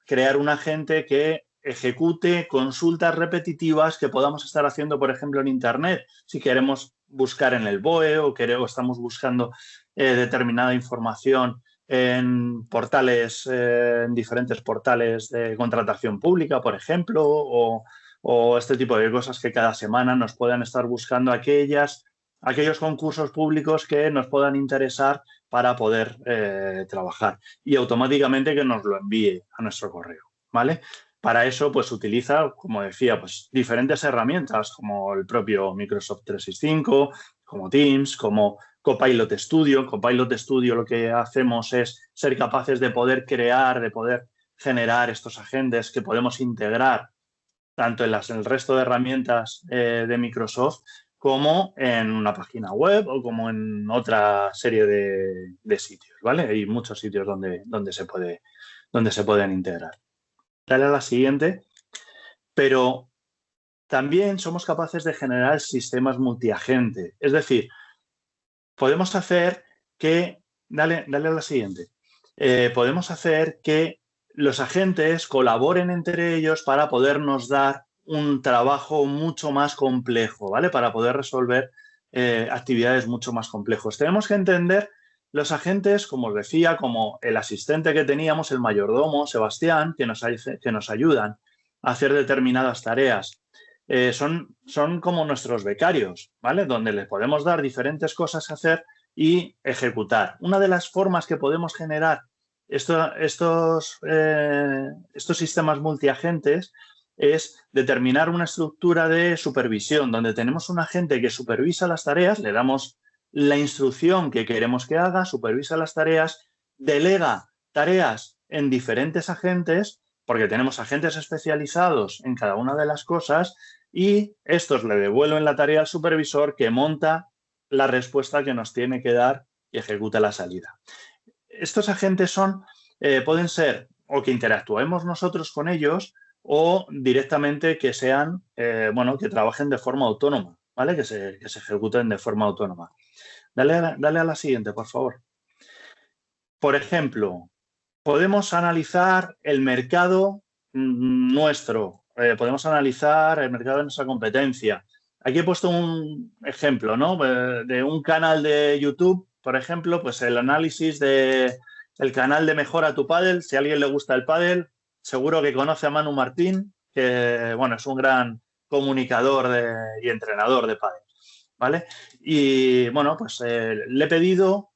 crear un agente que ejecute consultas repetitivas que podamos estar haciendo, por ejemplo, en Internet. Si queremos buscar en el BOE o estamos buscando determinada información en portales, en diferentes portales de contratación pública, por ejemplo, o este tipo de cosas que cada semana nos puedan estar buscando aquellos concursos públicos que nos puedan interesar para poder trabajar y automáticamente que nos lo envíe a nuestro correo, ¿vale? Para eso, pues utiliza, como decía, pues diferentes herramientas como el propio Microsoft 365, como Teams, como Copilot Studio. Copilot Studio lo que hacemos es ser capaces de poder crear, de poder generar estos agentes que podemos integrar tanto en el resto de herramientas de Microsoft como en una página web o como en otra serie de sitios, ¿vale? Hay muchos sitios donde se pueden integrar. Dale a la siguiente. Pero también somos capaces de generar sistemas multiagente. Es decir, podemos hacer que... Dale a la siguiente. Podemos hacer que los agentes colaboren entre ellos para podernos dar un trabajo mucho más complejo, ¿vale? Para poder resolver actividades mucho más complejos. Tenemos que entender los agentes, como os decía, como el asistente que teníamos, el mayordomo, Sebastián, que nos ayudan a hacer determinadas tareas. Son como nuestros becarios, ¿vale? Donde les podemos dar diferentes cosas a hacer y ejecutar. Una de las formas que podemos generar estos sistemas multiagentes es determinar una estructura de supervisión, donde tenemos un agente que supervisa las tareas, le damos la instrucción que queremos que haga, supervisa las tareas, delega tareas en diferentes agentes, porque tenemos agentes especializados en cada una de las cosas, y estos le devuelven la tarea al supervisor, que monta la respuesta que nos tiene que dar y ejecuta la salida. Estos agentes pueden ser o que interactuemos nosotros con ellos, o directamente que sean, que trabajen de forma autónoma, ¿vale? Que se ejecuten de forma autónoma. Dale a la siguiente, por favor. Por ejemplo, podemos analizar el mercado nuestro, podemos analizar el mercado de nuestra competencia. Aquí he puesto un ejemplo, ¿no? De un canal de YouTube, por ejemplo, pues el análisis del canal de Mejora tu Pádel. Si a alguien le gusta el pádel, seguro que conoce a Manu Martín, que es un gran comunicador y entrenador de pádel, ¿vale? Y pues le he pedido,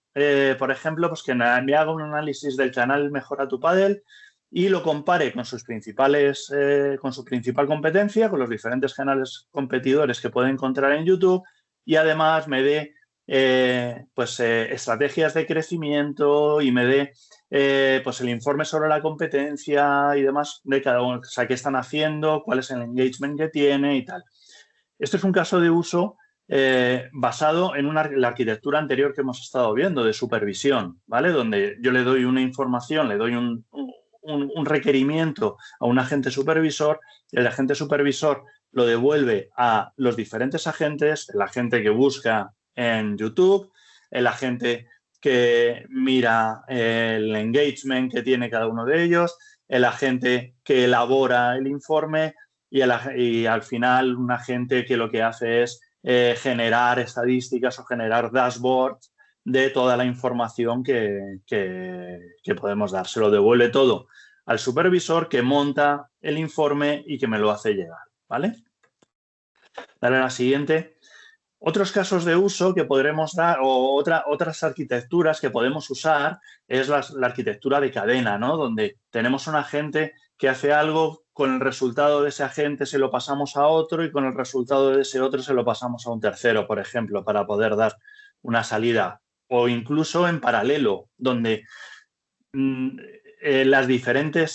por ejemplo, pues que me haga un análisis del canal Mejora tu Pádel y lo compare con su principal competencia, con los diferentes canales competidores que puede encontrar en YouTube, y además me dé estrategias de crecimiento y me dé el informe sobre la competencia y demás de cada uno, o sea, qué están haciendo, cuál es el engagement que tiene y tal. Esto es un caso de uso basado en la arquitectura anterior que hemos estado viendo, de supervisión, ¿vale? Donde yo le doy una información, le doy un requerimiento a un agente supervisor, y el agente supervisor lo devuelve a los diferentes agentes, el agente que busca en YouTube, el agente que mira el engagement que tiene cada uno de ellos, el agente que elabora el informe y al final un agente que lo que hace es generar estadísticas o generar dashboards de toda la información que podemos dar. Se lo devuelve todo al supervisor, que monta el informe y que me lo hace llegar, ¿vale? Dale a la siguiente. Otros casos de uso que podremos dar, o otras arquitecturas que podemos usar, es la arquitectura de cadena, ¿no? Donde tenemos un agente que hace algo, con el resultado de ese agente se lo pasamos a otro, y con el resultado de ese otro se lo pasamos a un tercero, por ejemplo, para poder dar una salida. O incluso en paralelo, donde la diferente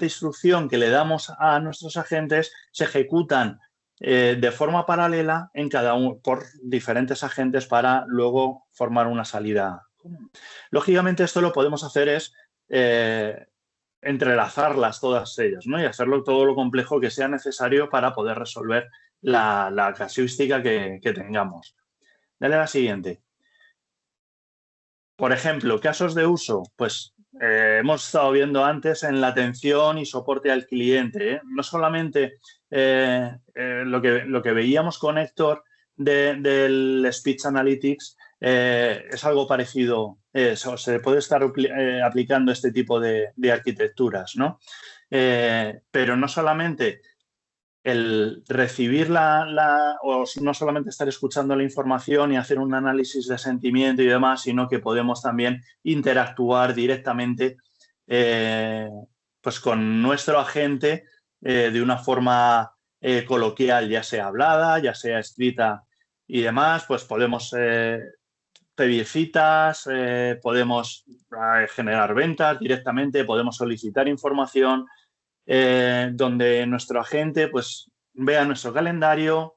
instrucción que le damos a nuestros agentes se ejecutan de forma paralela en cada uno por diferentes agentes para luego formar una salida común. Lógicamente, esto lo podemos hacer es entrelazarlas todas ellas, ¿no? Y hacerlo todo lo complejo que sea necesario para poder resolver la casuística que tengamos. Dale a la siguiente. Por ejemplo, casos de uso, pues hemos estado viendo antes en la atención y soporte al cliente, ¿eh? No solamente lo que veíamos con Héctor del Speech Analytics, es algo parecido, se puede estar aplicando este tipo de arquitecturas, ¿no? Pero no solamente el recibir o no solamente estar escuchando la información y hacer un análisis de sentimiento y demás, sino que podemos también interactuar directamente con nuestro agente de una forma coloquial, ya sea hablada, ya sea escrita y demás. Pues podemos pedir citas, podemos generar ventas directamente, podemos solicitar información, donde nuestro agente pues vea nuestro calendario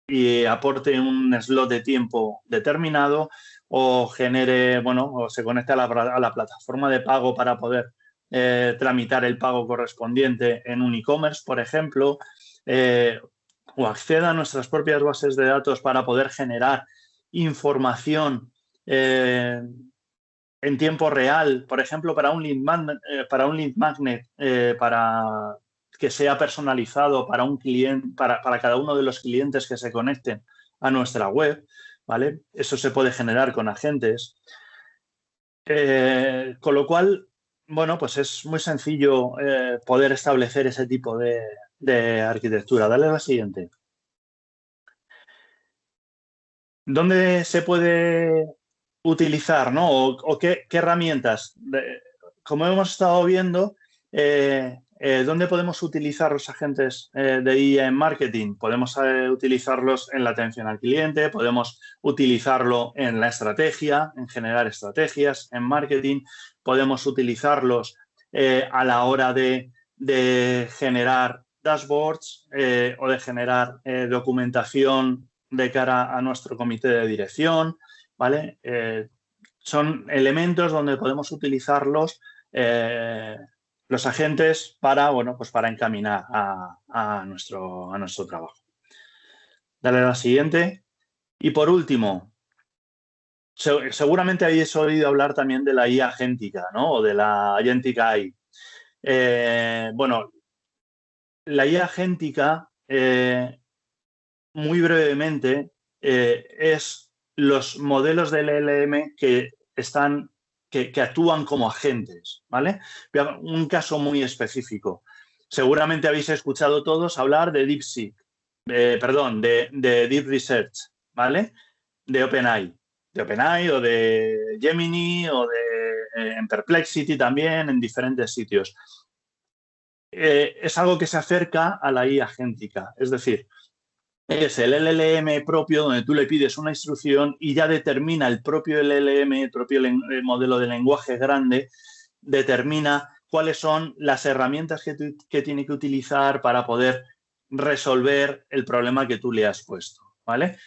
y aporte un slot de tiempo determinado, o genere, o se conecte a la plataforma de pago para poder tramitar el pago correspondiente en un e-commerce, por ejemplo, o acceda a nuestras propias bases de datos para poder generar información en tiempo real, por ejemplo, para un lead magnet, para que sea personalizado para un cliente, para cada uno de los clientes que se conecten a nuestra web, ¿vale? Eso se puede generar con agentes. Con lo cual, bueno, pues es muy sencillo poder establecer ese tipo de arquitectura. Dale a la siguiente. ¿Dónde se puede utilizar, ¿no? ¿O qué herramientas? Como hemos estado viendo, ¿dónde podemos utilizar los agentes de IA en marketing? Podemos utilizarlos en la atención al cliente, podemos utilizarlo en la estrategia, en generar estrategias, en marketing, podemos utilizarlos a la hora de generar dashboards o de generar documentación de cara a nuestro comité de dirección, ¿vale? Son elementos donde podemos utilizarlos los agentes para, bueno, pues para encaminar a nuestro trabajo. Dale a la siguiente. Y por último, seguramente habéis oído hablar también de la IA agéntica, ¿no? O de la Agentic AI. Bueno, la IA agéntica, muy brevemente, es los modelos del LLM que actúan como agentes, ¿vale? Un caso muy específico. Seguramente habéis escuchado todos hablar de DeepSeek, de Deep Research, ¿vale? De OpenAI o de Gemini o en Perplexity también, en diferentes sitios. Es algo que se acerca a la IA agéntica, es decir, es el LLM propio donde tú le pides una instrucción y ya determina el propio LLM, el propio modelo de lenguaje grande, determina cuáles son las herramientas que tiene que utilizar para poder resolver el problema que tú le has puesto, ¿vale?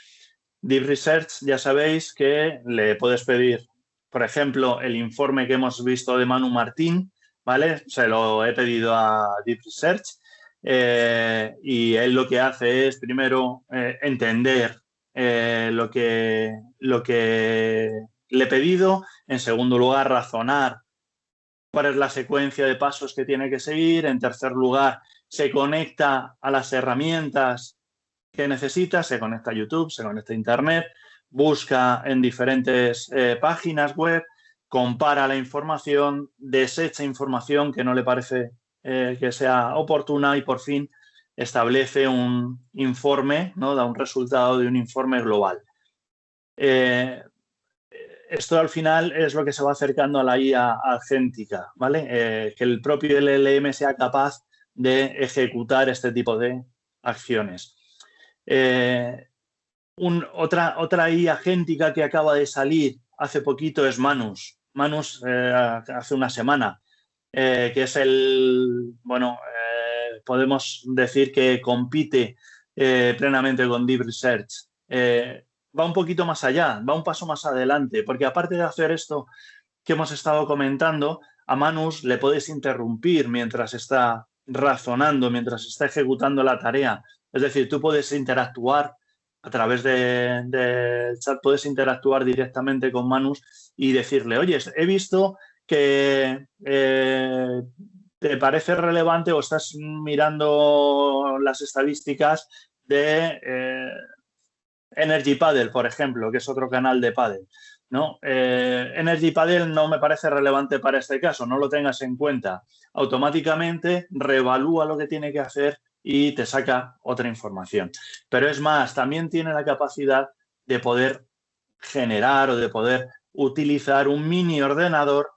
Deep Research, ya sabéis que le puedes pedir, por ejemplo, el informe que hemos visto de Manu Martín, ¿vale? Se lo he pedido a Deep Research. Y él lo que hace es primero entender lo que le he pedido, en segundo lugar razonar cuál es la secuencia de pasos que tiene que seguir, en tercer lugar se conecta a las herramientas que necesita, se conecta a YouTube, se conecta a Internet, busca en diferentes páginas web, compara la información, desecha información que no le parece que sea oportuna y por fin establece un informe, ¿no? Da un resultado de un informe global. Esto al final es lo que se va acercando a la IA agéntica, ¿vale? Que el propio LLM sea capaz de ejecutar este tipo de acciones. Otra IA agéntica que acaba de salir hace poquito es Manus. Manus hace una semana. Que es podemos decir que compite plenamente con Deep Research. Va un poquito más allá, va un paso más adelante, porque aparte de hacer esto que hemos estado comentando, a Manus le puedes interrumpir mientras está razonando, mientras está ejecutando la tarea. Es decir, tú puedes interactuar a través del chat, puedes interactuar directamente con Manus y decirle, oye, he visto que te parece relevante o estás mirando las estadísticas de Energy Paddle, por ejemplo, que es otro canal de pádel, ¿no? Energy Paddle no me parece relevante para este caso, no lo tengas en cuenta. Automáticamente reevalúa lo que tiene que hacer y te saca otra información. Pero es más, también tiene la capacidad de poder generar o de poder utilizar un mini ordenador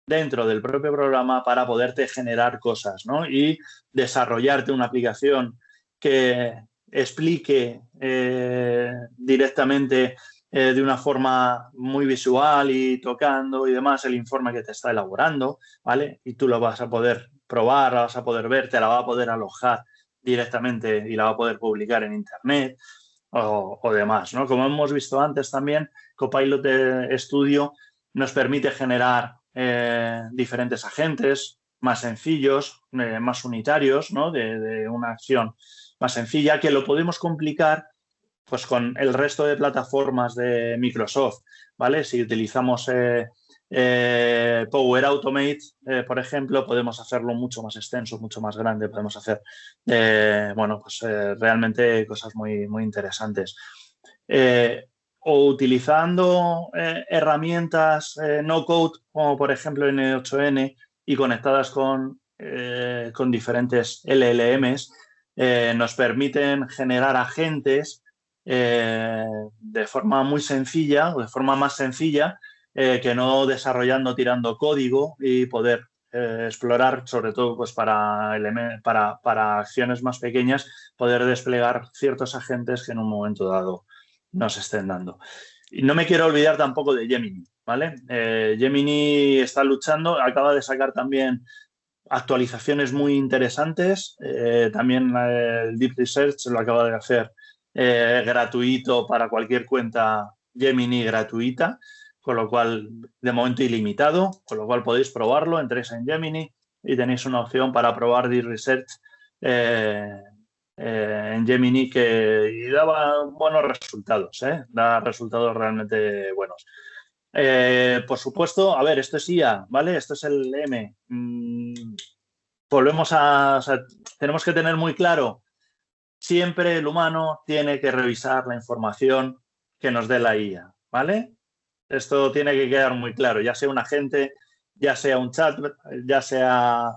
dentro del propio programa para poderte generar cosas, ¿no? Y desarrollarte una aplicación que explique directamente de una forma muy visual y tocando y demás el informe que te está elaborando, ¿vale? Y tú lo vas a poder probar, la vas a poder ver, te la va a poder alojar directamente y la va a poder publicar en Internet o demás, ¿no? Como hemos visto antes también, Copilot Studio nos permite generar diferentes agentes más sencillos, más unitarios, ¿no? De una acción más sencilla, que lo podemos complicar pues con el resto de plataformas de Microsoft, ¿vale? Si utilizamos Power Automate, por ejemplo, podemos hacerlo mucho más extenso, mucho más grande, podemos hacer, realmente cosas muy, muy interesantes. O utilizando herramientas no-code, como por ejemplo N8N, y conectadas con diferentes LLMs, nos permiten generar agentes de forma muy sencilla, o de forma más sencilla, que no desarrollando, tirando código, y poder explorar, sobre todo pues para acciones más pequeñas, poder desplegar ciertos agentes que en un momento dado nos estén dando. Y no me quiero olvidar tampoco de Gemini, ¿vale? Gemini está luchando, acaba de sacar también actualizaciones muy interesantes. También el Deep Research lo acaba de hacer gratuito para cualquier cuenta Gemini gratuita, con lo cual, de momento ilimitado, con lo cual podéis probarlo, entréis en Gemini y tenéis una opción para probar Deep Research en Gemini, y daba buenos resultados, da resultados realmente buenos. Por supuesto, a ver, esto es IA, ¿vale? Esto es el M. Tenemos que tener muy claro, siempre el humano tiene que revisar la información que nos dé la IA, ¿vale? Esto tiene que quedar muy claro, ya sea un agente, ya sea un chat, ya sea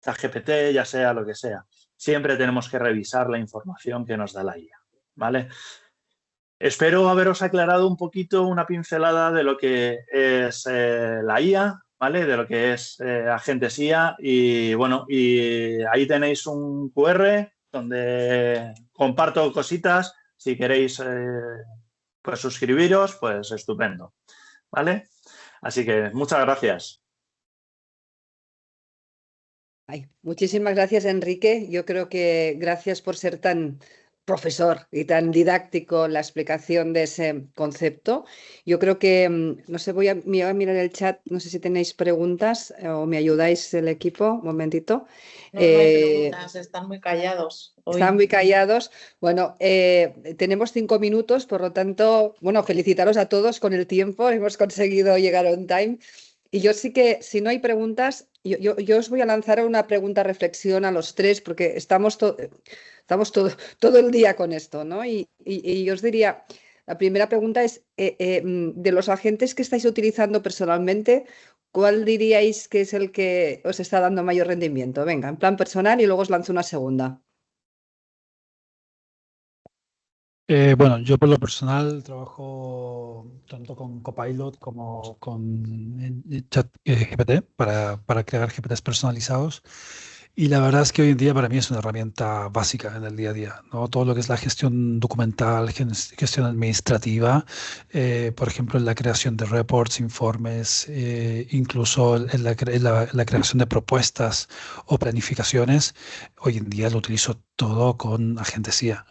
ChatGPT, ya sea lo que sea. Siempre tenemos que revisar la información que nos da la IA, ¿vale? Espero haberos aclarado un poquito, una pincelada de lo que es la IA, ¿vale? De lo que es agentes IA, y bueno, y ahí tenéis un QR donde comparto cositas. Si queréis pues suscribiros, pues estupendo, ¿vale? Así que muchas gracias. Ay, muchísimas gracias, Enrique. Yo creo que gracias por ser tan profesor y tan didáctico en la explicación de ese concepto. Yo creo que, no sé, voy a mirar el chat, no sé si tenéis preguntas o me ayudáis el equipo, un momentito. No hay preguntas, están muy callados hoy. Están muy callados. Bueno, tenemos 5 minutos, por lo tanto, bueno, felicitaros a todos con el tiempo, hemos conseguido llegar on time. Y yo sí que, si no hay preguntas, yo os voy a lanzar una pregunta reflexión a los tres, porque estamos todo el día con esto, ¿no? Y yo os diría, la primera pregunta es, de los agentes que estáis utilizando personalmente, ¿cuál diríais que es el que os está dando mayor rendimiento? Venga, en plan personal, y luego os lanzo una segunda. Bueno, yo por lo personal trabajo tanto con Copilot como con ChatGPT para crear GPTs personalizados. Y la verdad es que hoy en día para mí es una herramienta básica en el día a día, ¿no? Todo lo que es la gestión documental, gestión administrativa, por ejemplo, en la creación de reports, informes, incluso en la creación de propuestas o planificaciones. Hoy en día lo utilizo todo con agentes IA.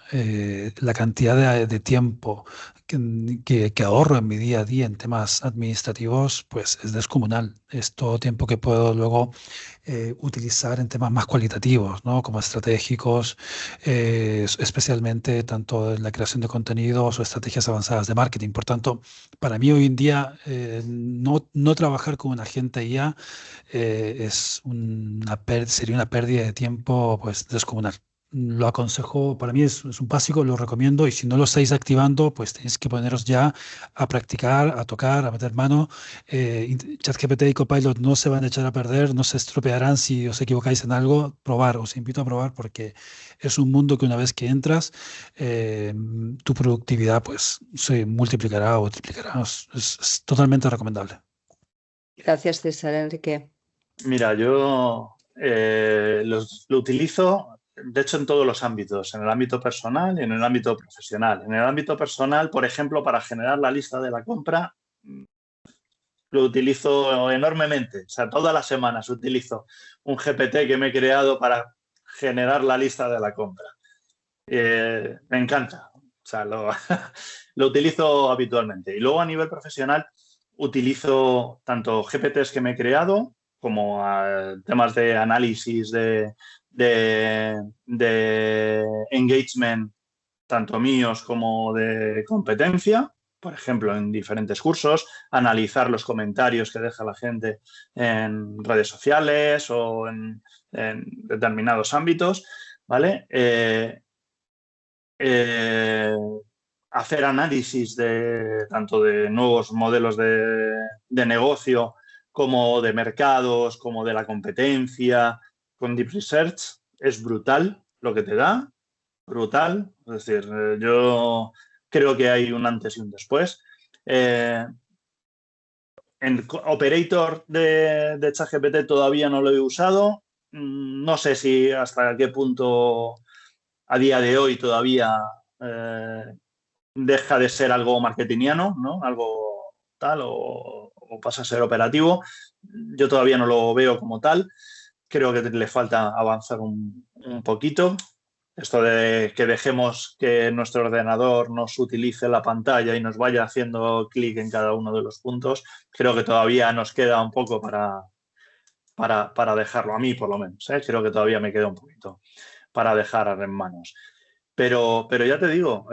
La cantidad de tiempo que ahorro en mi día a día en temas administrativos, pues es descomunal. Es todo tiempo que puedo luego utilizar en temas más cualitativos, ¿no? Como estratégicos, especialmente tanto en la creación de contenidos o estrategias avanzadas de marketing. Por tanto, para mí hoy en día no trabajar con un agente IA sería una pérdida de tiempo pues descomunal. Lo aconsejo, para mí es un básico, lo recomiendo, y si no lo estáis activando, pues tenéis que poneros ya a practicar, a tocar, a meter mano. ChatGPT y Copilot no se van a echar a perder, no se estropearán si os equivocáis en algo. Probar, os invito a probar, porque es un mundo que una vez que entras, tu productividad pues se multiplicará o triplicará. Es totalmente recomendable. Gracias, César. Enrique. Mira, yo lo utilizo, de hecho, en todos los ámbitos, en el ámbito personal y en el ámbito profesional. En el ámbito personal, por ejemplo, para generar la lista de la compra, lo utilizo enormemente. O sea, todas las semanas utilizo un GPT que me he creado para generar la lista de la compra. Me encanta. O sea, lo utilizo habitualmente. Y luego, a nivel profesional, utilizo tanto GPTs que me he creado como temas de análisis de engagement, tanto míos como de competencia, por ejemplo, en diferentes cursos, analizar los comentarios que deja la gente en redes sociales o en determinados ámbitos, ¿vale? Hacer análisis tanto de nuevos modelos de negocio como de mercados, como de la competencia. Con Deep Research es brutal lo que te da, brutal. Es decir, yo creo que hay un antes y un después. En Operator de ChatGPT todavía no lo he usado. No sé si hasta qué punto a día de hoy todavía deja de ser algo marketingiano, ¿no? Algo tal o pasa a ser operativo. Yo todavía no lo veo como tal. Creo que le falta avanzar un poquito. Esto de que dejemos que nuestro ordenador nos utilice la pantalla y nos vaya haciendo clic en cada uno de los puntos, creo que todavía nos queda un poco para dejarlo. A mí, por lo menos, ¿eh? Creo que todavía me queda un poquito para dejar en manos. Pero ya te digo,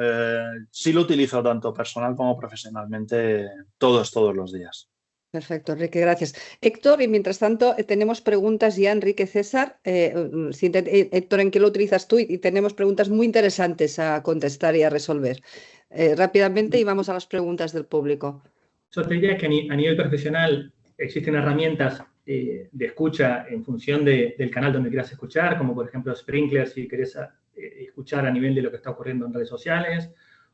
sí lo utilizo tanto personal como profesionalmente todos los días. Perfecto, Enrique, gracias. Héctor, y mientras tanto tenemos preguntas ya, Enrique, César. Héctor, ¿en qué lo utilizas tú? Y tenemos preguntas muy interesantes a contestar y a resolver. Rápidamente y vamos a las preguntas del público. Yo te diría que a nivel profesional existen herramientas de escucha en función del canal donde quieras escuchar, como por ejemplo Sprinkler si querés escuchar a nivel de lo que está ocurriendo en redes sociales,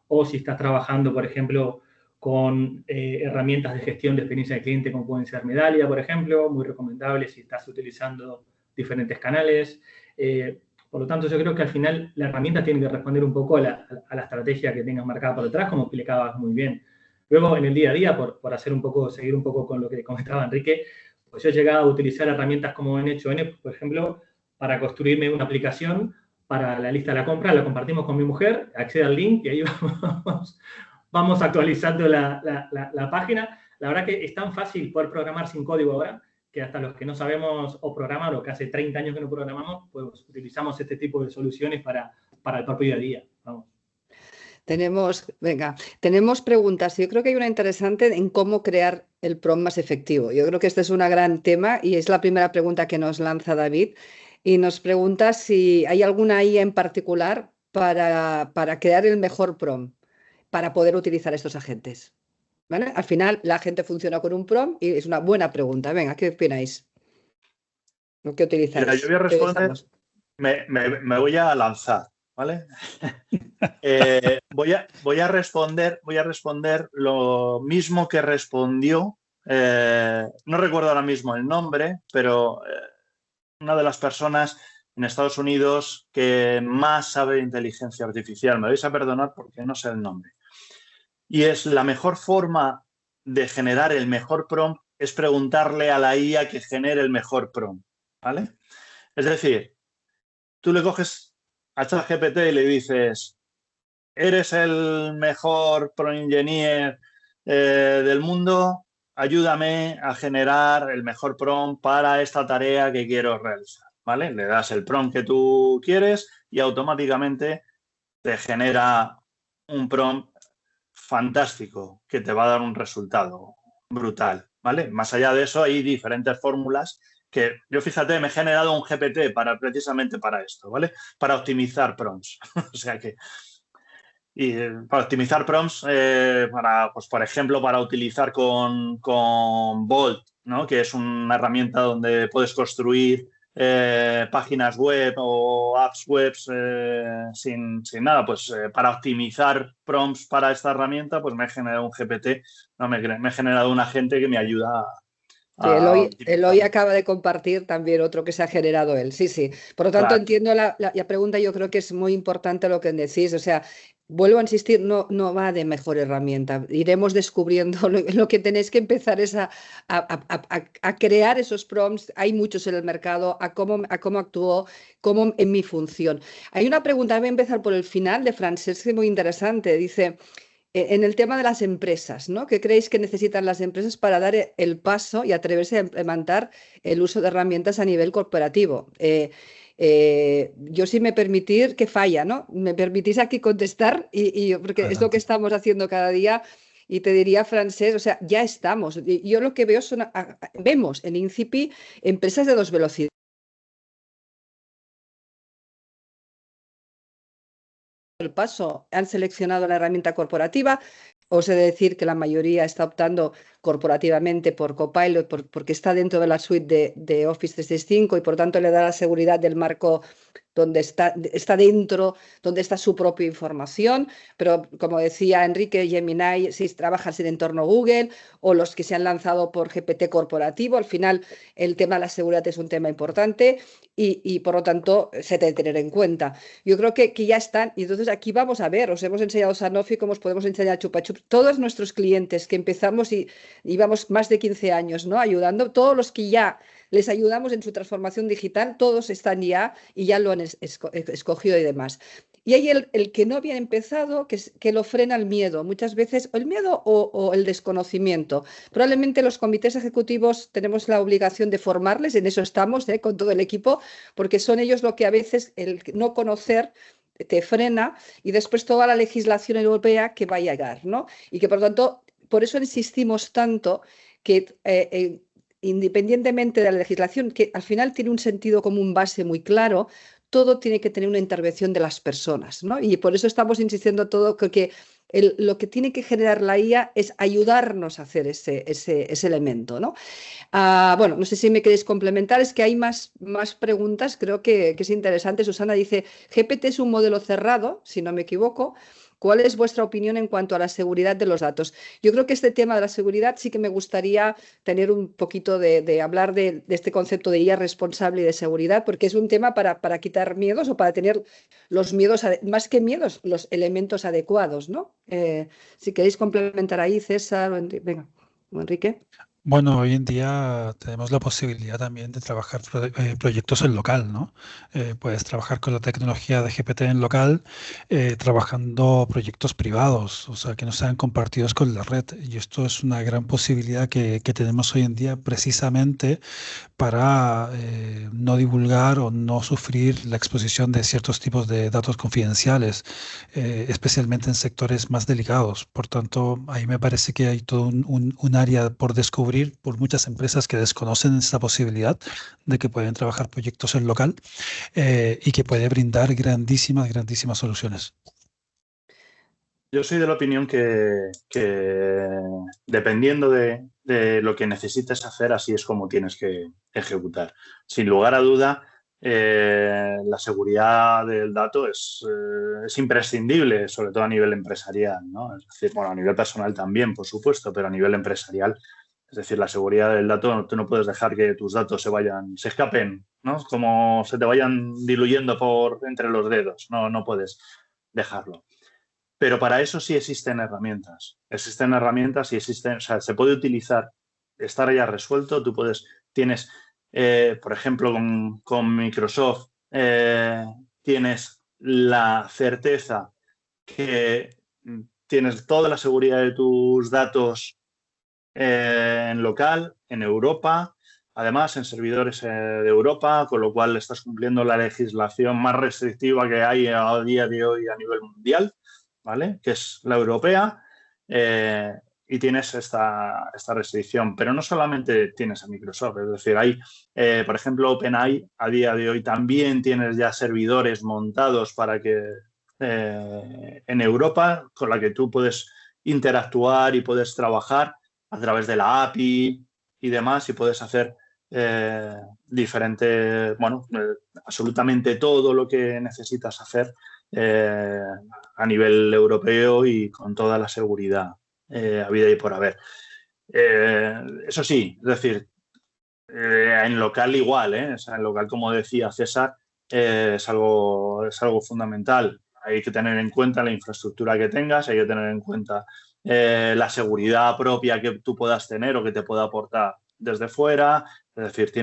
o si estás trabajando, por ejemplo, con herramientas de gestión de experiencia de cliente como pueden ser Medallia, por ejemplo, muy recomendable si estás utilizando diferentes canales. Por lo tanto, yo creo que al final la herramienta tiene que responder un poco a la estrategia que tengas marcada por detrás, como explicabas muy bien. Luego, en el día a día, por hacer seguir un poco con lo que comentaba Enrique, pues yo he llegado a utilizar herramientas como N8N, por ejemplo, para construirme una aplicación para la lista de la compra. La compartimos con mi mujer, accede al link y ahí vamos actualizando la página. La verdad que es tan fácil poder programar sin código ahora, que hasta los que no sabemos o programar, o que hace 30 años que no programamos, pues utilizamos este tipo de soluciones para el propio día a día. Vamos. Tenemos preguntas. Yo creo que hay una interesante en cómo crear el prompt más efectivo. Yo creo que este es un gran tema y es la primera pregunta que nos lanza David. Y nos pregunta si hay alguna IA en particular para crear el mejor prompt, para poder utilizar estos agentes. ¿Vale? Al final, la gente funciona con un prompt y es una buena pregunta. Venga, ¿qué opináis? ¿Qué utilizáis? Mira, yo voy a responder, me voy a lanzar, ¿vale? Voy a responder lo mismo que respondió, no recuerdo ahora mismo el nombre, pero una de las personas en Estados Unidos que más sabe de inteligencia artificial. Me vais a perdonar porque no sé el nombre. Y es la mejor forma de generar el mejor prompt es preguntarle a la IA que genere el mejor prompt, ¿vale? Es decir, tú le coges a ChatGPT y le dices, eres el mejor prompt engineer del mundo, ayúdame a generar el mejor prompt para esta tarea que quiero realizar, ¿vale? Le das el prompt que tú quieres y automáticamente te genera un prompt fantástico que te va a dar un resultado brutal, ¿vale? Más allá de eso hay diferentes fórmulas que yo, fíjate, me he generado un GPT precisamente para esto, ¿vale? Para optimizar prompts. O sea que... Y para optimizar prompts, pues, por ejemplo, para utilizar con Bolt, ¿no? Que es una herramienta donde puedes construir páginas web o apps web sin nada, pues para optimizar prompts para esta herramienta, pues me he generado un GPT, no, me he generado un agente que me ayuda Eloy acaba de compartir también otro que se ha generado él. Sí, sí. Por lo tanto, claro, entiendo la pregunta. Yo creo que es muy importante lo que decís. O sea, vuelvo a insistir, no va de mejor herramienta. Iremos descubriendo. Lo que tenéis que empezar es a crear esos prompts. Hay muchos en el mercado, a cómo actuó, cómo en mi función. Hay una pregunta, voy a empezar por el final, de Francesc, muy interesante. Dice... En el tema de las empresas, ¿no? ¿Qué creéis que necesitan las empresas para dar el paso y atreverse a implementar el uso de herramientas a nivel corporativo? Yo, si me permitís, que falla, ¿no? ¿Me permitís aquí contestar? Porque es lo que estamos haciendo cada día. Y te diría, Francesc, o sea, ya estamos. Yo lo que veo vemos en Incipi empresas de dos velocidades. El paso, han seleccionado la herramienta corporativa. Os he de decir que la mayoría está optando corporativamente por Copilot porque está dentro de la suite de Office 365 y por tanto le da la seguridad del marco donde está dentro, donde está su propia información, pero como decía Enrique, Gemini, si trabajas en entorno Google o los que se han lanzado por GPT corporativo, al final el tema de la seguridad es un tema importante y por lo tanto se debe tener en cuenta. Yo creo que ya están, y entonces aquí vamos a ver, os hemos enseñado Sanofi, como os podemos enseñar Chupa Chups, todos nuestros clientes que empezamos y llevamos más de 15 años, ¿no? Ayudando, todos los que ya les ayudamos en su transformación digital, todos están ya y ya lo han escogido y demás. Y hay el que no había empezado, que lo frena el miedo. Muchas veces el miedo o el desconocimiento. Probablemente los comités ejecutivos tenemos la obligación de formarles, en eso estamos, con todo el equipo, porque son ellos lo que a veces el no conocer te frena y después toda la legislación europea que va a llegar, ¿no? Y que por lo tanto, por eso insistimos tanto que independientemente de la legislación, que al final tiene un sentido común base muy claro, todo tiene que tener una intervención de las personas, ¿no? Y por eso estamos insistiendo todo que lo que tiene que generar la IA es ayudarnos a hacer ese elemento, ¿no? Bueno, no sé si me queréis complementar, es que hay más preguntas, creo que es interesante. Susana dice, GPT es un modelo cerrado, si no me equivoco. ¿Cuál es vuestra opinión en cuanto a la seguridad de los datos? Yo creo que este tema de la seguridad sí que me gustaría tener un poquito de hablar de este concepto de IA responsable y de seguridad, porque es un tema para quitar miedos o para tener los miedos, más que miedos, los elementos adecuados, ¿no? Si queréis complementar ahí, César o Enrique. Venga, Enrique. Bueno, hoy en día tenemos la posibilidad también de trabajar proyectos en local, ¿no? Puedes trabajar con la tecnología de GPT en local, trabajando proyectos privados, o sea, que no sean compartidos con la red. Y esto es una gran posibilidad que tenemos hoy en día precisamente para no divulgar o no sufrir la exposición de ciertos tipos de datos confidenciales, especialmente en sectores más delicados. Por tanto, ahí me parece que hay todo un área por descubrir por muchas empresas que desconocen esta posibilidad de que pueden trabajar proyectos en local y que puede brindar grandísimas soluciones. Yo soy de la opinión que dependiendo de lo que necesites hacer, así es como tienes que ejecutar. Sin lugar a duda, la seguridad del dato es imprescindible, sobre todo a nivel empresarial, ¿no? Es decir, bueno, a nivel personal también, por supuesto, pero a nivel empresarial, es decir, la seguridad del dato, tú no puedes dejar que tus datos se escapen, ¿no? Como se te vayan diluyendo entre los dedos, no puedes dejarlo. Pero para eso sí existen herramientas. Existen herramientas y o sea, se puede utilizar, estar ya resuelto. Tienes, por ejemplo, con Microsoft, tienes la certeza que tienes toda la seguridad de tus datos en local, en Europa, además en servidores de Europa, con lo cual estás cumpliendo la legislación más restrictiva que hay a día de hoy a nivel mundial, ¿vale? Que es la europea, y tienes esta restricción. Pero no solamente tienes a Microsoft, es decir, hay, por ejemplo, OpenAI a día de hoy también tienes ya servidores montados para que en Europa, con la que tú puedes interactuar y puedes trabajar a través de la API y demás, y puedes hacer absolutamente todo lo que necesitas hacer a nivel europeo y con toda la seguridad habida y por haber. Eso sí, es decir, en local igual, o sea, en local, como decía César, es algo fundamental. Hay que tener en cuenta la infraestructura que tengas, hay que tener en cuenta la seguridad propia que tú puedas tener o que te pueda aportar desde fuera. Es decir,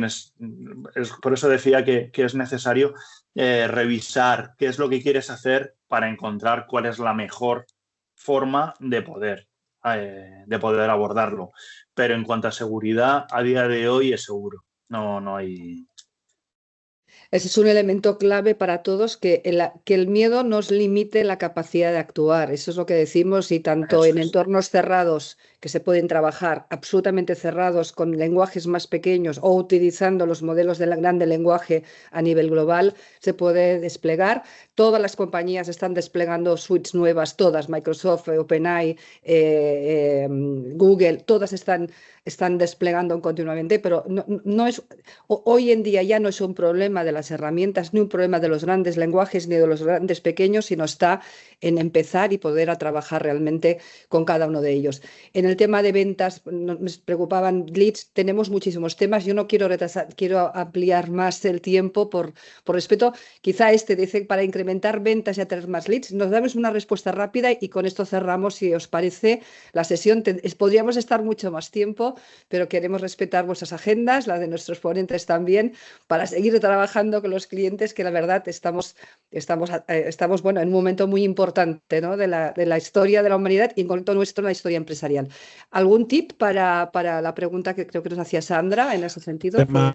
por eso decía que es necesario revisar qué es lo que quieres hacer para encontrar cuál es la mejor forma de poder abordarlo. Pero en cuanto a seguridad, a día de hoy es seguro. No hay... Ese es un elemento clave para todos, que el miedo nos limite la capacidad de actuar. Eso es lo que decimos, y tanto en entornos cerrados, que se pueden trabajar absolutamente cerrados con lenguajes más pequeños, o utilizando los modelos de grande lenguaje a nivel global, se puede desplegar. Todas las compañías están desplegando suites nuevas, todas, Microsoft, OpenAI, Google, todas están desplegando continuamente, pero no es, hoy en día ya no es un problema de las herramientas, ni un problema de los grandes lenguajes, ni de los grandes pequeños, sino está en empezar y poder a trabajar realmente con cada uno de ellos. En el tema de ventas, nos preocupaban leads, tenemos muchísimos temas, yo no quiero retrasar, quiero ampliar más el tiempo por respeto, quizá dice, para incrementar ventas y atraer más leads. Nos damos una respuesta rápida y con esto cerramos, si os parece, la sesión. Podríamos estar mucho más tiempo, pero queremos respetar vuestras agendas, las de nuestros ponentes también, para seguir trabajando con los clientes, que la verdad estamos bueno, en un momento muy importante, ¿no?, de la historia de la humanidad, y en concreto nuestro, la historia empresarial. ¿Algún tip para la pregunta que creo que nos hacía Sandra en ese sentido? Tema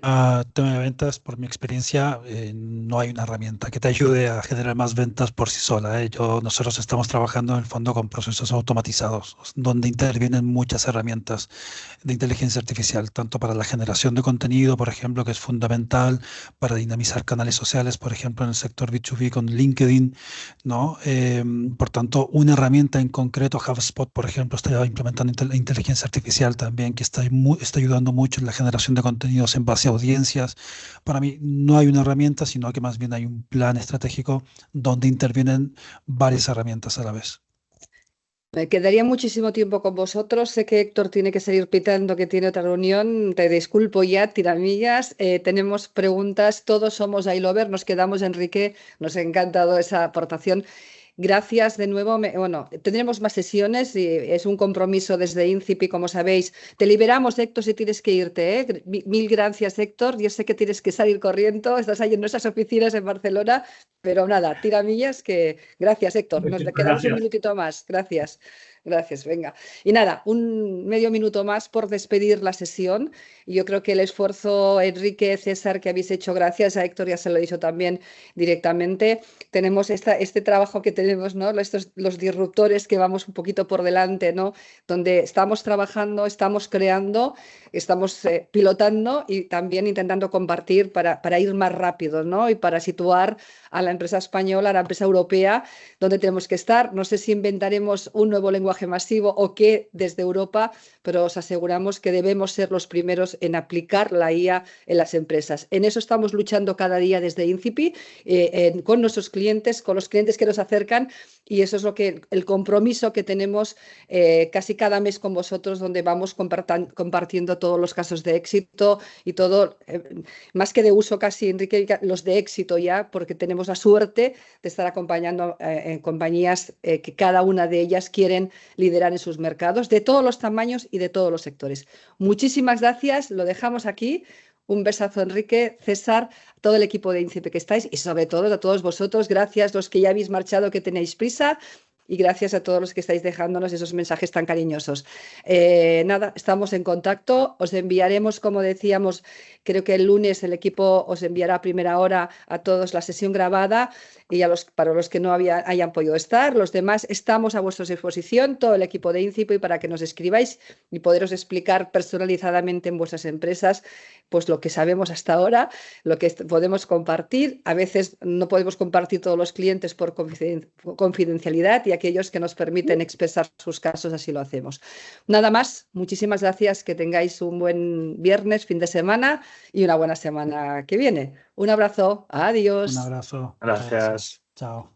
de ventas, por mi experiencia, no hay una herramienta que te ayude a generar más ventas por sí sola. Nosotros estamos trabajando en el fondo con procesos automatizados, donde intervienen muchas herramientas de inteligencia artificial, tanto para la generación de contenido, por ejemplo, que es fundamental para dinamizar canales sociales, por ejemplo, en el sector B2B con LinkedIn, ¿no? Por tanto, una herramienta en concreto, HubSpot, por ejemplo, está implementando inteligencia artificial también, que está ayudando mucho en la generación de contenidos en base a audiencias. Para mí no hay una herramienta, sino que más bien hay un plan estratégico donde intervienen varias herramientas a la vez. Me quedaría muchísimo tiempo con vosotros. Sé que Héctor tiene que seguir pitando, que tiene otra reunión. Te disculpo ya, tiramillas. Tenemos preguntas, todos somos iLover. Nos quedamos, Enrique. Nos ha encantado esa aportación. Gracias de nuevo. Bueno, tendremos más sesiones y es un compromiso desde INCIPI, como sabéis. Te liberamos, Héctor, si tienes que irte, ¿eh? Mil gracias, Héctor. Yo sé que tienes que salir corriendo. Estás ahí en nuestras oficinas en Barcelona, pero nada, tiramillas que... Gracias, Héctor. Nos quedamos un minutito más. Gracias. Gracias, venga. Y nada, un medio minuto más por despedir la sesión. Yo creo que el esfuerzo, Enrique, César, que habéis hecho, gracias a Héctor, ya se lo he dicho también directamente. Tenemos este trabajo que tenemos, ¿no? Los disruptores que vamos un poquito por delante, ¿no? Donde estamos trabajando, estamos creando, estamos pilotando y también intentando compartir para ir más rápido, ¿no? Y para situar a la empresa española, a la empresa europea, donde tenemos que estar. No sé si inventaremos un nuevo lenguaje masivo o qué desde Europa, pero os aseguramos que debemos ser los primeros en aplicar la IA en las empresas. En eso estamos luchando cada día desde INCIPI, con nuestros clientes, con los clientes que nos acercan, y eso es el compromiso que tenemos casi cada mes con vosotros, donde vamos compartiendo todos los casos de éxito y todo, más que de uso casi, Enrique, los de éxito ya, porque tenemos la suerte de estar acompañando en compañías que cada una de ellas quieren liderar en sus mercados, de todos los tamaños y de todos los sectores. Muchísimas gracias, lo dejamos aquí. Un besazo, Enrique, César, todo el equipo de INCIPI que estáis, y sobre todo a todos vosotros. Gracias, los que ya habéis marchado, que tenéis prisa, y gracias a todos los que estáis dejándonos esos mensajes tan cariñosos. Nada, estamos en contacto. Os enviaremos, como decíamos, creo que el lunes el equipo os enviará a primera hora a todos la sesión grabada, y para los que no hayan podido estar, los demás estamos a vuestra disposición, todo el equipo de INCIPI, para que nos escribáis y poderos explicar personalizadamente en vuestras empresas pues lo que sabemos hasta ahora, lo que podemos compartir. A veces no podemos compartir todos los clientes por confidencialidad, y aquellos que nos permiten expresar sus casos, así lo hacemos. Nada más, muchísimas gracias, que tengáis un buen viernes, fin de semana, y una buena semana que viene. Un abrazo, adiós. Un abrazo. Gracias. Chao.